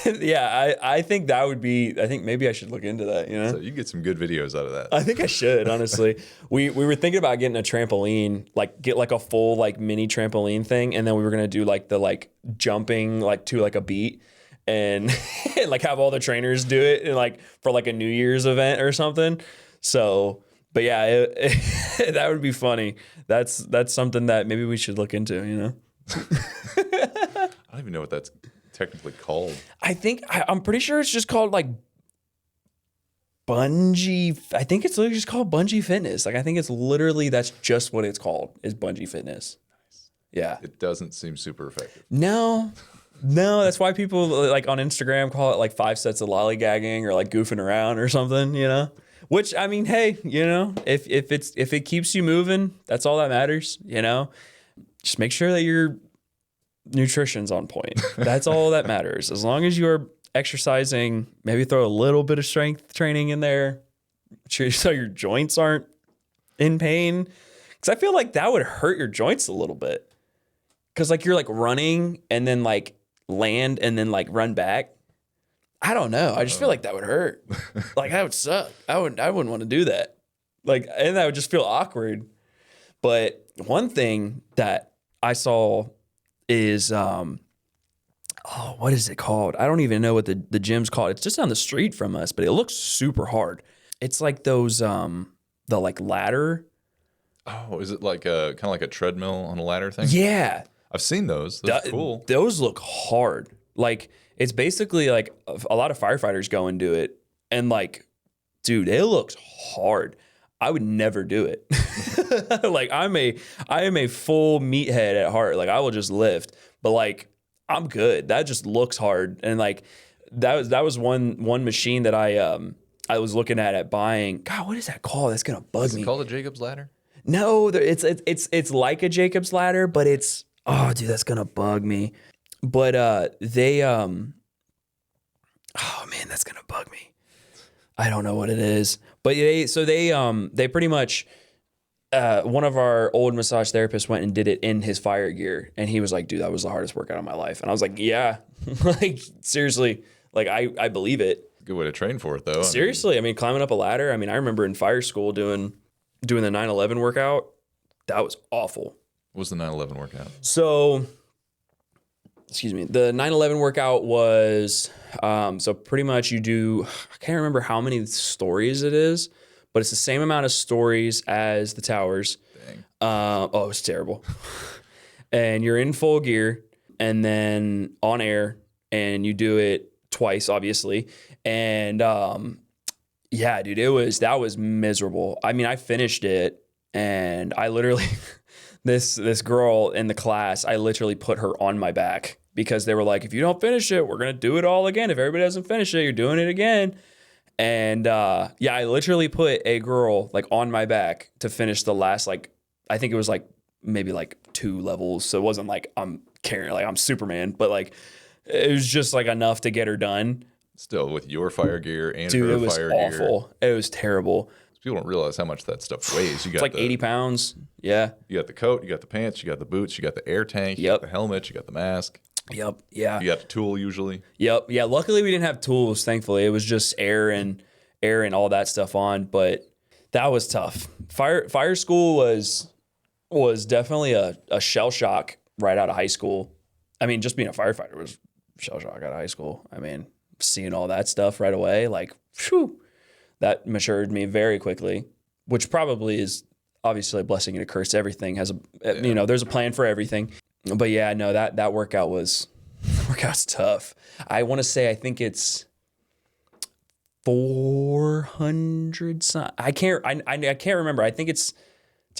Yeah, I think that would be, I think maybe I should look into that, So you get some good videos out of that. I think I should, honestly. We were thinking about getting a trampoline, like get like a full like mini trampoline thing, and then we were going to do like the like jumping like to like a beat and like have all the trainers do it and like for like a New Year's event or something. So, but yeah, that would be funny. That's something that maybe we should look into, I don't even know what that's technically called. I'm pretty sure it's just called like bungee. I think it's literally just called bungee fitness. Like I think it's literally that's just what it's called is bungee fitness. Nice. Yeah. It doesn't seem super effective. No, that's why people like on Instagram call it like 5 sets of lollygagging or like goofing around or something, Which I mean, hey, if it keeps you moving, that's all that matters, Just make sure that your nutrition's on point. That's all that matters. As long as you're exercising, maybe throw a little bit of strength training in there, so your joints aren't in pain. Because I feel like that would hurt your joints a little bit. Because like you're like running and then like land and then like run back. I don't know. I just feel like that would hurt. Like that would suck. I wouldn't want to do that. Like, and that would just feel awkward. But one thing that I saw is what is it called? I don't even know what the gym's called. It's just down the street from us, but it looks super hard. It's like those the like ladder. Oh, is it like kind of like a treadmill on a ladder thing? Yeah. I've seen those. Those are cool. Those look hard. Like, it's basically like a lot of firefighters go and do it. And like, dude, it looks hard. I would never do it. Like, I am a full meathead at heart. Like, I will just lift, but like, I'm good. That just looks hard. And like, that was one machine that I was looking at buying. God, what is that called? That's gonna bug me. Is it called a Jacob's ladder? No, it's like a Jacob's ladder, but it's, oh dude, that's gonna bug me. But they oh man, that's gonna bug me. I don't know what it is. But they pretty much one of our old massage therapists went and did it in his fire gear, and he was like, dude, that was the hardest workout of my life. And I was like, yeah. Like, seriously, like I believe it. Good way to train for it though. Seriously, I mean, climbing up a ladder. I mean, I remember in fire school doing the 9/11 workout. That was awful. What was the 9/11 workout? So, excuse me. The 9/11 workout was, so pretty much you do, I can't remember how many stories it is, but it's the same amount of stories as the towers. Dang. Oh, it was terrible. And you're in full gear and then on air, and you do it twice, obviously. And yeah, dude, that was miserable. I mean, I finished it, and I literally this girl in the class, I literally put her on my back because they were like, if you don't finish it, we're gonna do it all again. If everybody doesn't finish it, you're doing it again. And yeah, I literally put a girl like on my back to finish the last, like, I think it was like maybe like 2 levels. So it wasn't like I'm carrying, like I'm Superman, but like it was just like enough to get her done. Still with your fire gear and dude, her it was fire awful. Gear. It was terrible. People don't realize how much that stuff weighs. You got it's like 80 pounds. Yeah. You got the coat, you got the pants, you got the boots, you got the air tank, you got the helmet, you got the mask. Yep. Yeah. You got the tool usually. Yep. Yeah. Luckily we didn't have tools, thankfully. It was just air and all that stuff on, but that was tough. Fire school was definitely a shell shock right out of high school. I mean, just being a firefighter was shell shock out of high school. I mean, seeing all that stuff right away, like, whew, that matured me very quickly, which probably is obviously a blessing and a curse. Everything has there's a plan for everything. But yeah, no, that workout's tough. I want to say, I think it's 400. I can't remember. I think it's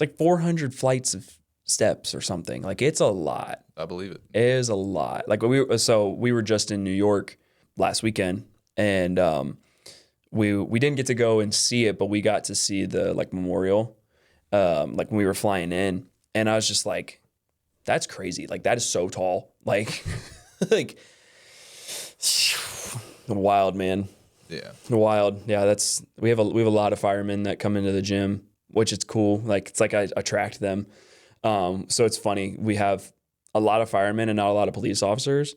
like 400 flights of steps or something. Like, it's a lot. I believe it. It is a lot. Like, we were just in New York last weekend, and we didn't get to go and see it, but we got to see the like memorial like when we were flying in, and I was just like, that's crazy. Like, that is so tall. Like like wild, man. Yeah. Wild. Yeah, we have a lot of firemen that come into the gym, which is cool. Like, it's like I attract them. So it's funny. We have a lot of firemen and not a lot of police officers.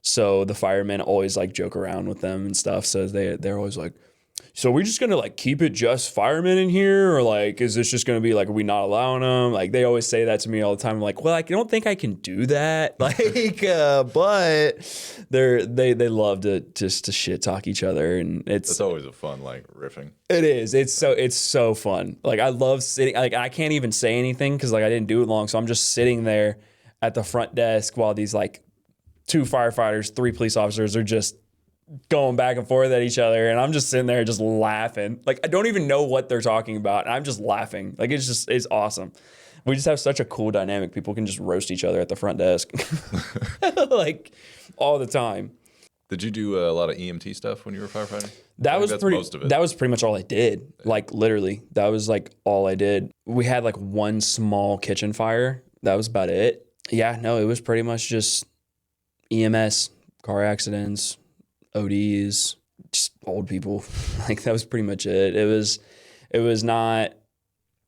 So the firemen always like joke around with them and stuff. So they're always like, so we're just going to like keep it just firemen in here? Or like, is this just going to be like, are we not allowing them? Like, they always say that to me all the time. I'm like, well, I don't think I can do that. Like, but they love to shit talk each other. And it's always a fun, like, riffing. It is. It's so fun. Like, I love sitting, like, I can't even say anything because like I didn't do it long. So I'm just sitting there at the front desk while these like 2 firefighters, 3 police officers are just going back and forth at each other, and I'm just sitting there just laughing. Like, I don't even know what they're talking about, and I'm just laughing. Like, it's awesome. We just have such a cool dynamic. People can just roast each other at the front desk like all the time. Did you do a lot of EMT stuff when you were firefighting? That was pretty much all I did. Like, literally, that was like all I did. We had like one small kitchen fire. That was about it. Yeah, no, it was pretty much just EMS, car accidents, ODs, just old people. Like, that was pretty much it. It was not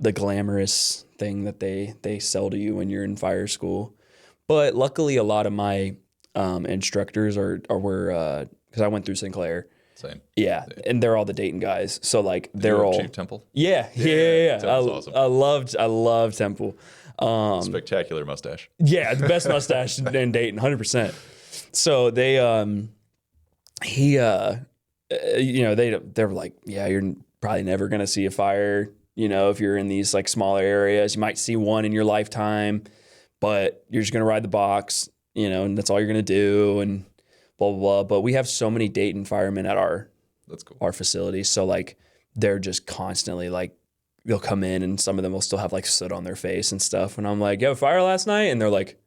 the glamorous thing that they sell to you when you're in fire school. But luckily, a lot of my instructors were because I went through Sinclair. Same. Yeah, and they're all the Dayton guys. So like, they're all Chief Temple. Yeah. Awesome. I loved Temple. Spectacular mustache. Yeah, the best mustache in Dayton, 100%. So they they were like, yeah, probably never going to see a fire. You know, if you're in these like smaller areas, you might see one in your lifetime, but you're just going to ride the box, you know, and that's all you're going to do and blah, blah, blah. But we have so many Dayton firemen at that's cool. our facility. So like they're just constantly like, they'll come in and some of them will still have like soot on their face and stuff. And I'm like, yo, fire last night? And they're like,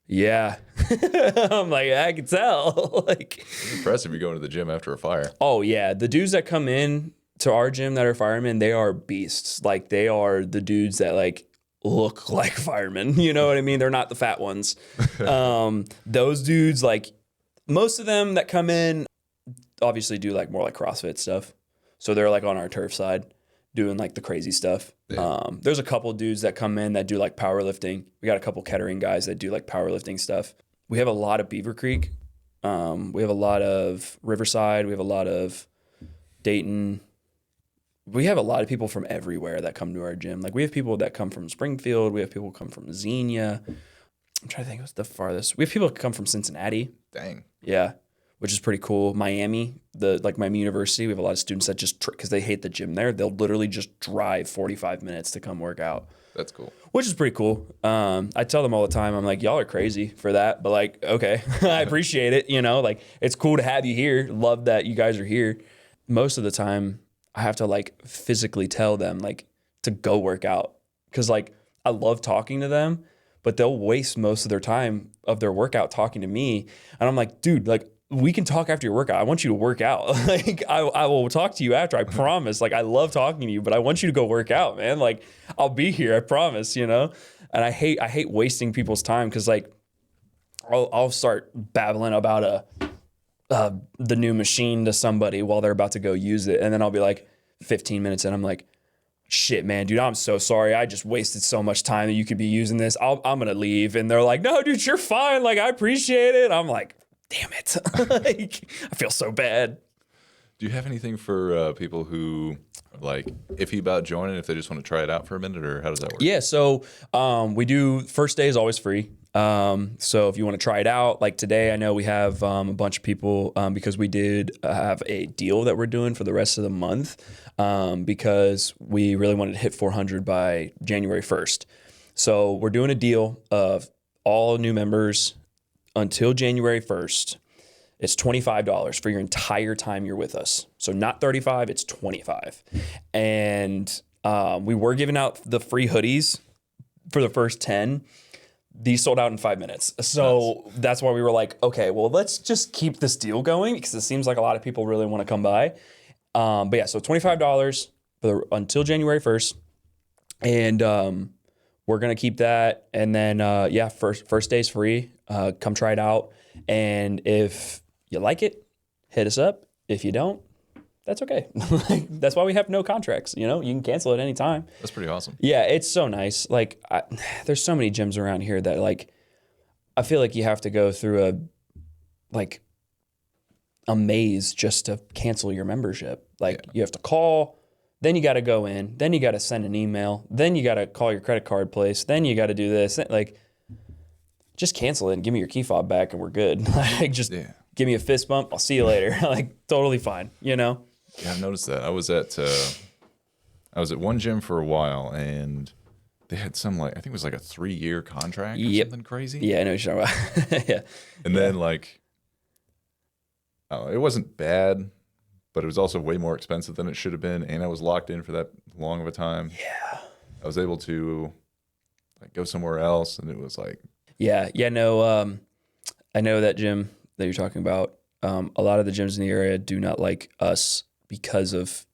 yeah. I'm like, I can tell. Like, it's impressive you go into the gym after a fire. Oh yeah. The dudes that come in to our gym that are firemen, they are beasts. Like they are the dudes that like look like firemen. You know what I mean? They're not the fat ones. Those dudes, like most of them that come in obviously do like more like CrossFit stuff. So they're like on our turf side doing like the crazy stuff. Yeah. There's a couple dudes that come in that do like powerlifting. We got a couple Kettering guys that do like powerlifting stuff. We have a lot of Beaver Creek. We have a lot of Riverside. We have a lot of Dayton. We have a lot of people from everywhere that come to our gym. Like we have people that come from Springfield. We have people come from Xenia. I'm trying to think what's the farthest. We have people that come from Cincinnati. Dang. Yeah. Which is pretty cool. Miami, Miami University, we have a lot of students that just, because they hate the gym there, they'll literally just drive 45 minutes to come work out. That's cool. Which is pretty cool. I tell them all the time, I'm like, y'all are crazy for that, but like, okay, I appreciate it. You know, like it's cool to have you here. Love that you guys are here. Most of the time, I have to like physically tell them like to go work out. Cause like I love talking to them, but they'll waste most of their time of their workout talking to me. And I'm like, dude, like, we can talk after your workout. I want you to work out. Like I will talk to you after. I promise. Like I love talking to you, but I want you to go work out, man. Like I'll be here. I promise. You know. And I hate wasting people's time because like I'll start babbling about the new machine to somebody while they're about to go use it, and then I'll be like 15 minutes in. I'm like, shit, man, dude, I'm so sorry. I just wasted so much time that you could be using this. I'm gonna leave, and they're like, no, dude, you're fine. Like I appreciate it. I'm like, damn it. Like, I feel so bad. Do you have anything for people who are like iffy about joining if they just want to try it out for a minute, or how does that work? Yeah, so we do, first day is always free. So if you want to try it out, like today, I know we have a bunch of people because we did have a deal that we're doing for the rest of the month because we really wanted to hit 400 by January 1st. So we're doing a deal of all new members until January 1st, it's $25 for your entire time you're with us. So not $35, it's $25. And we were giving out the free hoodies for the first 10. These sold out in 5 minutes. So That's why we were like, okay, well, let's just keep this deal going because it seems like a lot of people really want to come by. But yeah, so $25 until January 1st. And we're going to keep that. And then, first day's free. Come try it out. And if you like it, hit us up. If you don't, that's okay. That's why we have no contracts. You know, you can cancel at any time. That's pretty awesome. Yeah, it's so nice. Like, there's so many gyms around here that, like, I feel like you have to go through a maze just to cancel your membership. Like, you have to call, then you got to go in, then you got to send an email, then you got to call your credit card place, then you got to do this. Like, just cancel it and give me your key fob back and we're good. Like, just give me a fist bump. I'll see you later. Like, totally fine, you know? Yeah, I've noticed that. I was at one gym for a while and they had some, like, I think it was like a 3-year contract or something crazy. Yeah, I know what you're talking about. Yeah. And then, like, it wasn't bad, but it was also way more expensive than it should have been. And I was locked in for that long of a time. Yeah. I was able to, like, go somewhere else and it was like, no, I know that gym that you're talking about. A lot of the gyms in the area do not like us because of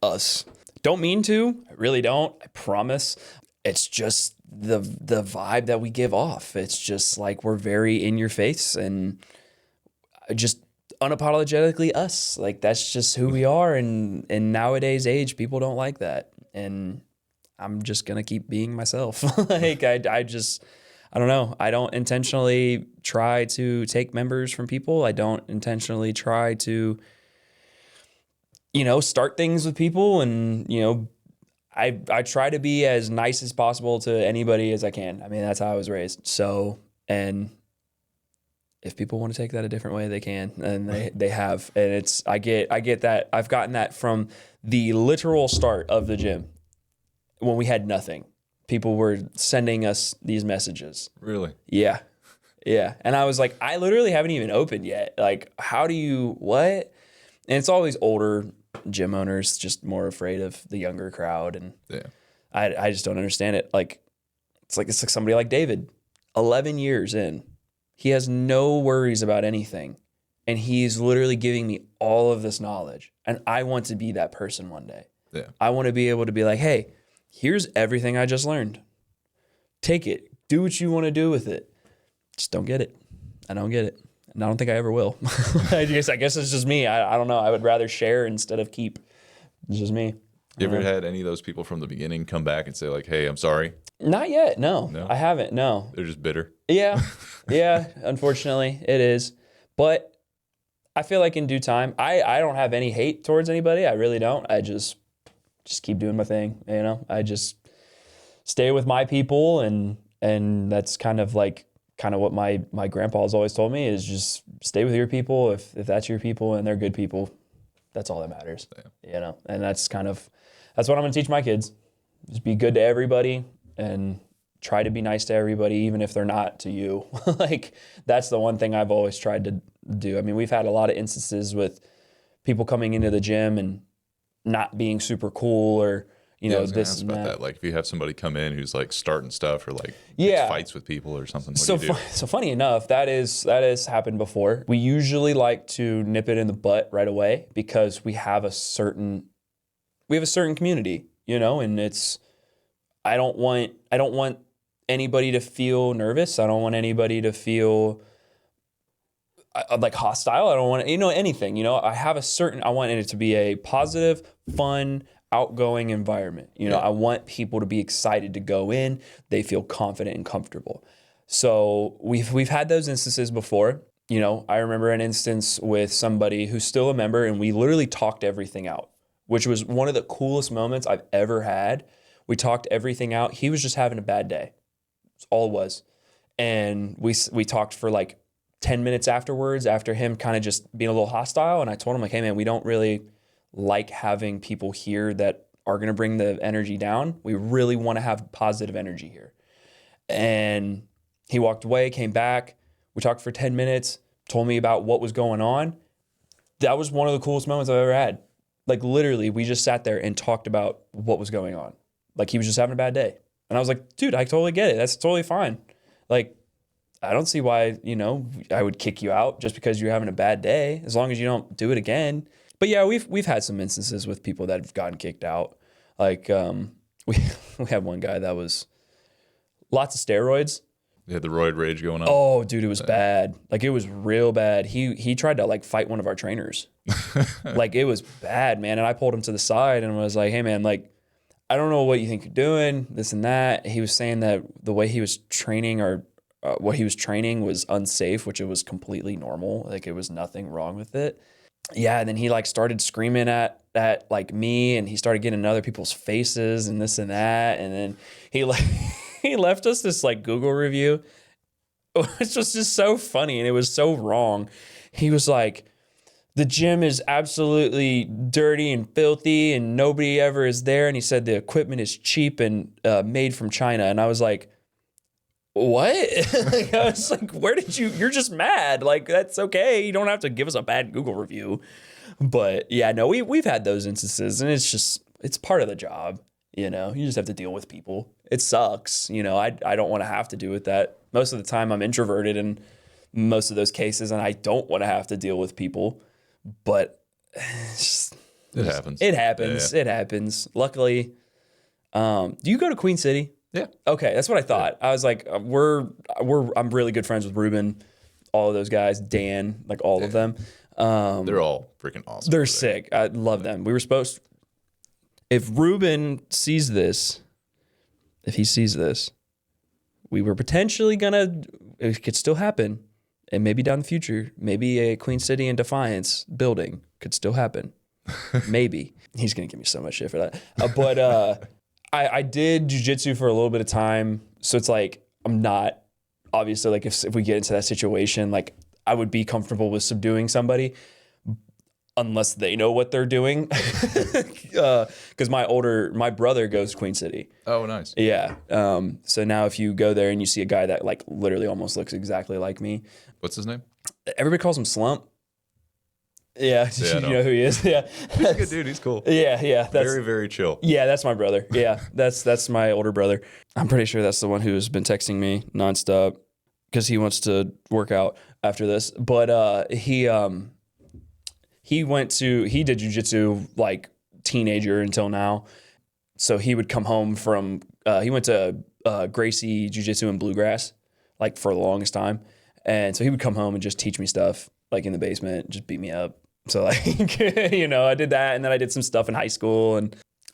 us. Don't mean to. I really don't. I promise. It's just the vibe that we give off. It's just like we're very in your face and just unapologetically us. Like that's just who we are. And in nowadays age, people don't like that. And I'm just gonna keep being myself. Like I don't know. I don't intentionally try to take members from people. I don't intentionally try to, start things with people. And, I try to be as nice as possible to anybody as I can. I mean, that's how I was raised. So, and if people want to take that a different way, they can, and they have. And I get that. I've gotten that from the literal start of the gym when we had nothing. People were sending us these messages. Really? Yeah. Yeah. And I was like, I literally haven't even opened yet. Like, how do you, what? And it's always older gym owners, just more afraid of the younger crowd. And I just don't understand it. Like, it's like somebody like David, 11 years in, he has no worries about anything. And he's literally giving me all of this knowledge. And I want to be that person one day. Yeah. I want to be able to be like, hey, here's everything I just learned. Take it. Do what you want to do with it. Just don't get it. I don't get it. And I don't think I ever will. I guess it's just me. I don't know. I would rather share instead of keep. It's just me. You ever had any of those people from the beginning come back and say like, hey, I'm sorry? Not yet. No, I haven't. No. They're just bitter. Yeah. Yeah. Unfortunately, it is. But I feel like in due time, I don't have any hate towards anybody. I really don't. I just keep doing my thing. You know, I just stay with my people. And that's kind of what my grandpa has always told me is just stay with your people. If that's your people and they're good people, that's all that matters. Yeah. You know, and that's what I'm going to teach my kids. Just be good to everybody and try to be nice to everybody, even if they're not to you. Like, that's the one thing I've always tried to do. I mean, we've had a lot of instances with people coming into the gym and not being super cool or, you know, this and that. Like, if you have somebody come in who's like starting stuff or like fights with people or something, what do you do? So funny enough, that has happened before. We usually like to nip it in the butt right away because we have a certain community, you know, and I don't want anybody to feel nervous. I don't want anybody to feel like hostile. I don't want, anything, I want it to be a positive, fun, outgoing environment. I want people to be excited to go in. They feel confident and comfortable. So we've had those instances before. I remember an instance with somebody who's still a member and we literally talked everything out, which was one of the coolest moments I've ever had. We talked everything out. He was just having a bad day. That's all it was. And we talked for like 10 minutes afterwards, after him kind of just being a little hostile. And I told him like, hey man, we don't really like having people here that are going to bring the energy down. We really want to have positive energy here. And he walked away, came back. We talked for 10 minutes, told me about what was going on. That was one of the coolest moments I've ever had. Like literally, we just sat there and talked about what was going on. Like he was just having a bad day. And I was like, dude, I totally get it. That's totally fine. Like, I don't see why, I would kick you out just because you're having a bad day, as long as you don't do it again. But yeah, we've had some instances with people that have gotten kicked out. Like we had one guy that was lots of steroids. You had the roid rage going on. Oh, dude, it was bad. Like it was real bad. He tried to like fight one of our trainers. Like it was bad, man. And I pulled him to the side and was like, hey man, like, I don't know what you think you're doing, this and that. He was saying that the way he was training or what he was training was unsafe, which it was completely normal. Like it was nothing wrong with it. Yeah, and then he like started screaming at like me, and he started getting in other people's faces and this and that. And then he left us this like Google review, which was just so funny and it was so wrong. He was like, the gym is absolutely dirty and filthy and nobody ever is there. And he said the equipment is cheap and made from China. And I was like, what? Like, I was like, you're just mad. Like, that's okay. You don't have to give us a bad Google review. But yeah, no, we've had those instances and it's part of the job. You just have to deal with people. It sucks. I don't want to have to do with that. Most of the time I'm introverted in most of those cases and I don't want to have to deal with people. But it happens. It happens. Yeah. It happens. Luckily, do you go to Queen City? Yeah. Okay, that's what I thought. Yeah. I was like, I'm really good friends with Ruben, all of those guys, Dan, like all of them. They're all freaking awesome. They're sick. I love them. We were supposed. If Ruben sees this, we were potentially gonna. It could still happen. And maybe down the future, maybe a Queen City and Defiance building could still happen. Maybe. He's going to give me so much shit for that. But I did jiu-jitsu for a little bit of time. So it's like, I'm not, obviously, like if we get into that situation, like I would be comfortable with subduing somebody unless they know what they're doing. Because my brother goes to Queen City. Oh, nice. Yeah. So now if you go there and you see a guy that like literally almost looks exactly like me. What's his name? Everybody calls him Slump. Yeah, Yeah, you know who he is. Yeah, he's a good dude. He's cool. Yeah. That's, Very, very chill. yeah, that's my brother. Yeah, that's my older brother. I'm pretty sure that's the one who's been texting me nonstop because he wants to work out after this. But he did jiu-jitsu like teenager until now. So he would come home from he went to Gracie Jiu-Jitsu and Bluegrass like for the longest time, and so he would come home and just teach me stuff like in the basement, just beat me up. So like, you know, I did that, and then I did some stuff in high school,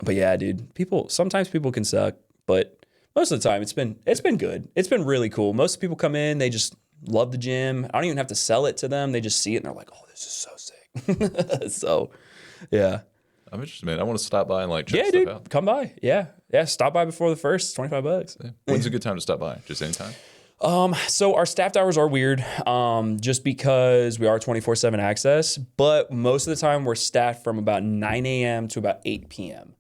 but yeah, dude, sometimes people can suck, but most of the time it's been good. It's been really cool. Most people come in, they just love the gym. I don't even have to sell it to them. They just see it and they're like, oh, this is so sick. So yeah. I'm interested, man. I want to stop by and like check Yeah, stuff dude, out. come by. Yeah. Stop by before the first. $25. Yeah. When's a good time to stop by? Just anytime? So our staffed hours are weird, just because we are 24/7 access, but most of the time we're staffed from about 9 a.m. to about 8 p.m.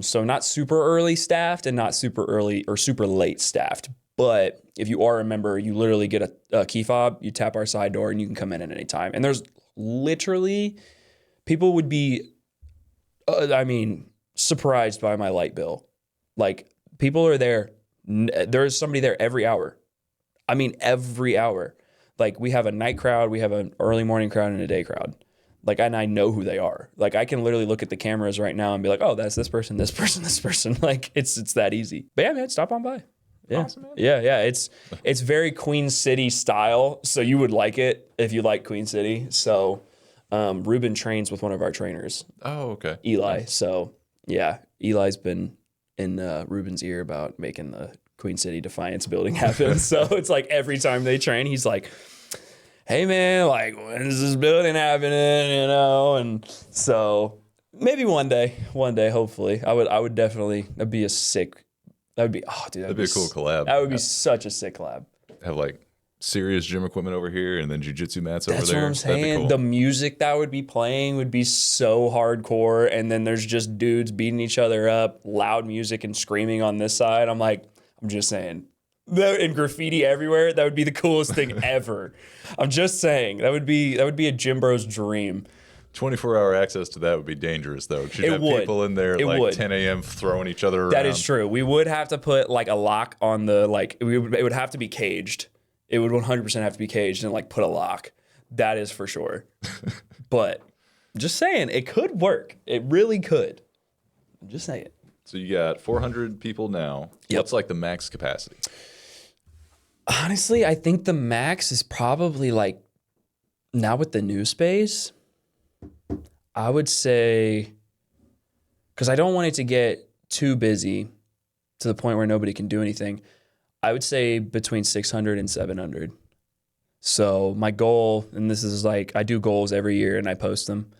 So not super early staffed and not super early or super late staffed. But if you are a member, you literally get a key fob, you tap our side door and you can come in at any time. And there's literally, people would be, surprised by my light bill. Like people are there. There's somebody there every hour. Every hour. Like we have a night crowd, we have an early morning crowd and a day crowd. Like, and I know who they are. Like I can literally look at the cameras right now and be like, oh, that's this person, this person, this person. Like it's that easy. But yeah, man, stop on by. Yeah. Awesome, man. Yeah. It's very Queen City style. So you would like it if you like Queen City. So Ruben trains with one of our trainers. Oh, okay. Eli. Nice. So yeah, Eli's been in Ruben's ear about making the Queen City Defiance building happen. So it's like every time they train, he's like, hey man, like when is this building happening? You know? And so maybe one day, hopefully. I would definitely, that'd be a cool collab. That would be such a sick collab. Have like serious gym equipment over here and then jiu-jitsu mats over there. That's what I'm saying. That'd be cool. The music that would be playing would be so hardcore, and then there's just dudes beating each other up, loud music and screaming on this side. I'm just saying. And graffiti everywhere, that would be the coolest thing ever. I'm just saying. That would be a gym bro's dream. 24-hour access to that would be dangerous, though. You'd have people in there at like 10 a.m. throwing each other around. That is true. We would have to put like a lock on the, like, it would have to be caged. It would 100% have to be caged and like put a lock. That is for sure. But just saying, it could work. It really could. I'm just saying. So you got 400 people now. Yep. What's like the max capacity? Honestly, I think the max is probably like, now with the new space, I would say, because I don't want it to get too busy to the point where nobody can do anything, I would say between 600 and 700. So my goal, and this is like, I do goals every year and I post them,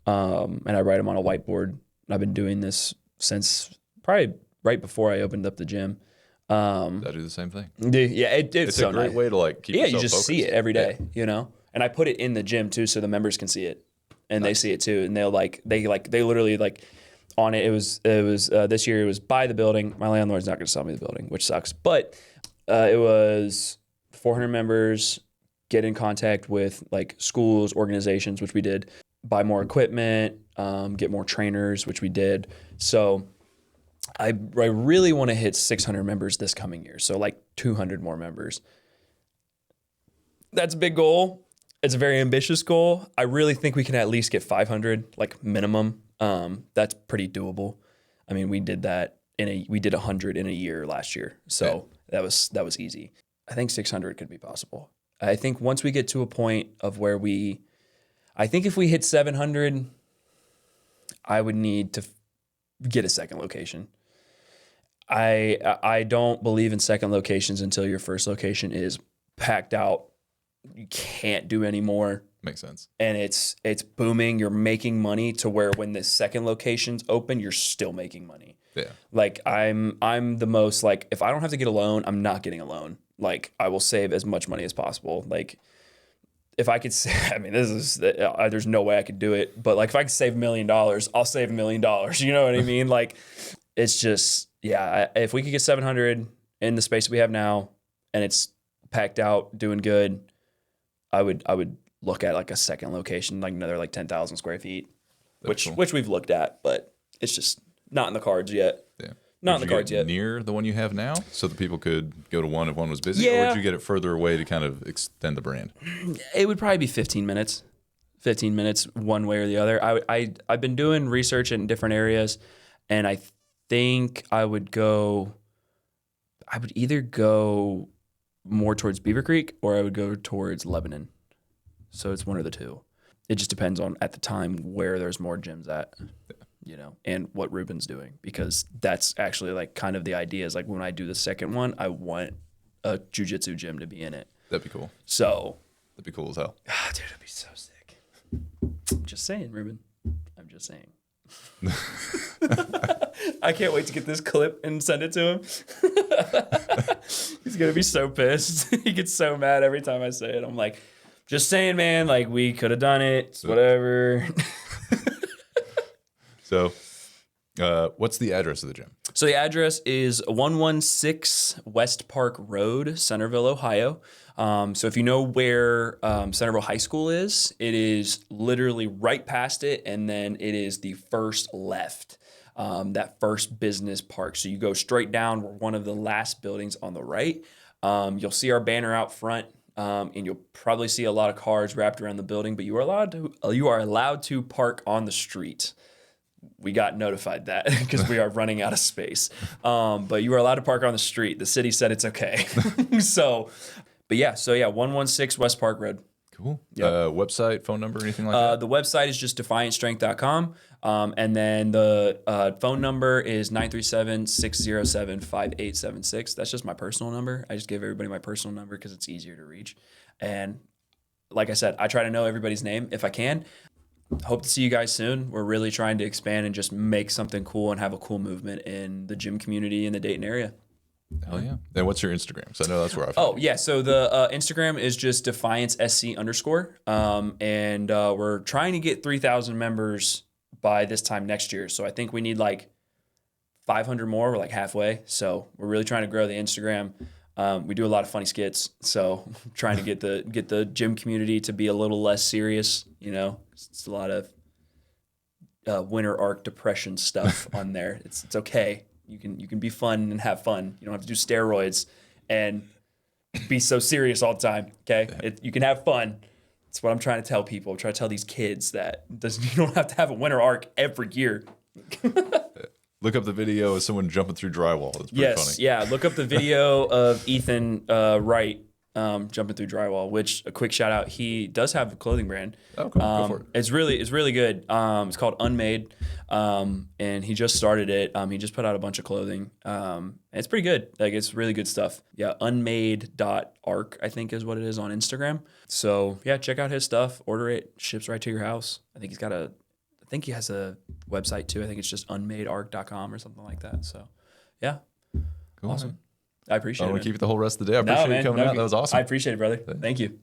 and I write them on a whiteboard. I've been doing this since probably right before I opened up the gym. I do the same thing. Yeah, it's so a great way to like keep yourself you just focused. see it every day, you know? And I put it in the gym too, so the members can see it. And they see it too. And they literally like on it. It was this year, it was by the building. My landlord's not going to sell me the building, which sucks. But it was 400 members, get in contact with like schools, organizations, which we did, buy more equipment, get more trainers, which we did. So I really want to hit 600 members this coming year. So like 200 more members. That's a big goal. It's a very ambitious goal. I really think we can at least get 500, like minimum. That's pretty doable. I mean, we did that we did 100 in a year last year. So that was easy. I think 600 could be possible. I think once we get to a point of where I think if we hit 700, I would need to get a second location. I don't believe in second locations until your first location is packed out. You can't do any more. Makes sense. And it's booming. You're making money to where when the second location's open, you're still making money. Yeah. Like I'm the most like, if I don't have to get a loan, I'm not getting a loan. Like I will save as much money as possible. Like if I could say, I mean, this is, there's no way I could do it, but like if I could save $1 million, I'll save $1 million. You know what I mean? Like, it's just, yeah, if we could get 700 in the space that we have now and it's packed out, doing good, I would look at like a second location, like another like 10,000 square feet, which we've looked at, but it's just not in the cards yet. Yeah. Not in the cards yet. Near the one you have now, so that people could go to one if one was busy, or would you get it further away to kind of extend the brand? It would probably be 15 minutes. 15 minutes one way or the other. I've been doing research in different areas, and I think I would either go more towards Beaver Creek or I would go towards Lebanon. So it's one of the two. It just depends on at the time where there's more gyms at. You know, and what Ruben's doing, because that's actually like kind of the idea is like when I do the second one, I want a jiu-jitsu gym to be in it. That'd be cool. So that'd be cool as hell. Dude, it'd be so sick. I'm just saying, Ruben. I'm just saying. I can't wait to get this clip and send it to him. He's gonna be so pissed. He gets so mad every time I say it. I'm like, just saying, man, like we could have done it. It's whatever. So, what's the address of the gym? So the address is 116 West Park Road, Centerville, Ohio. So if you know where Centerville High School is, it is literally right past it, and then it is the first left, that first business park. So you go straight down. We're one of the last buildings on the right. You'll see our banner out front. And you'll probably see a lot of cars wrapped around the building, but you are allowed to park on the street. We got notified that because we are running out of space. But you are allowed to park on the street. The city said it's okay. So 116 West Park Road. Cool. Yep. Website, phone number, anything like that? The website is just defiancestrength.com. And then the phone number is 937-607-5876. That's just my personal number. I just give everybody my personal number because it's easier to reach. And like I said, I try to know everybody's name if I can. Hope to see you guys soon. We're really trying to expand and just make something cool and have a cool movement in the gym community in the Dayton area. Hell yeah. And what's your Instagram? Because I know that's where I found Oh, yeah. So the Instagram is just DefianceSC_. And we're trying to get 3,000 members by this time next year. So I think we need like 500 more. We're like halfway. So we're really trying to grow the Instagram. We do a lot of funny skits. So trying to get the gym community to be a little less serious. You know, it's a lot of winter arc depression stuff on there. It's okay. You can be fun and have fun. You don't have to do steroids and be so serious all the time. Okay, you can have fun. That's what I'm trying to tell people. I'm trying to tell these kids that you don't have to have a winter arc every year. Look up the video of someone jumping through drywall. It's pretty funny. Yeah. Look up the video of Ethan Wright jumping through drywall. Which a quick shout out. He does have a clothing brand. Oh, cool. Go for it. It's really good. It's called Unmade, and he just started it. He just put out a bunch of clothing. It's pretty good. Like it's really good stuff. Yeah, unmade.arc I think is what it is on Instagram. So yeah, check out his stuff. Order it. Ships right to your house. I think he has a website too. I think it's just unmadearc.com or something like that. So yeah, cool. Awesome. I appreciate it. I want to keep you the whole rest of the day. I appreciate you coming out. That was awesome. I appreciate it, brother. Thank you.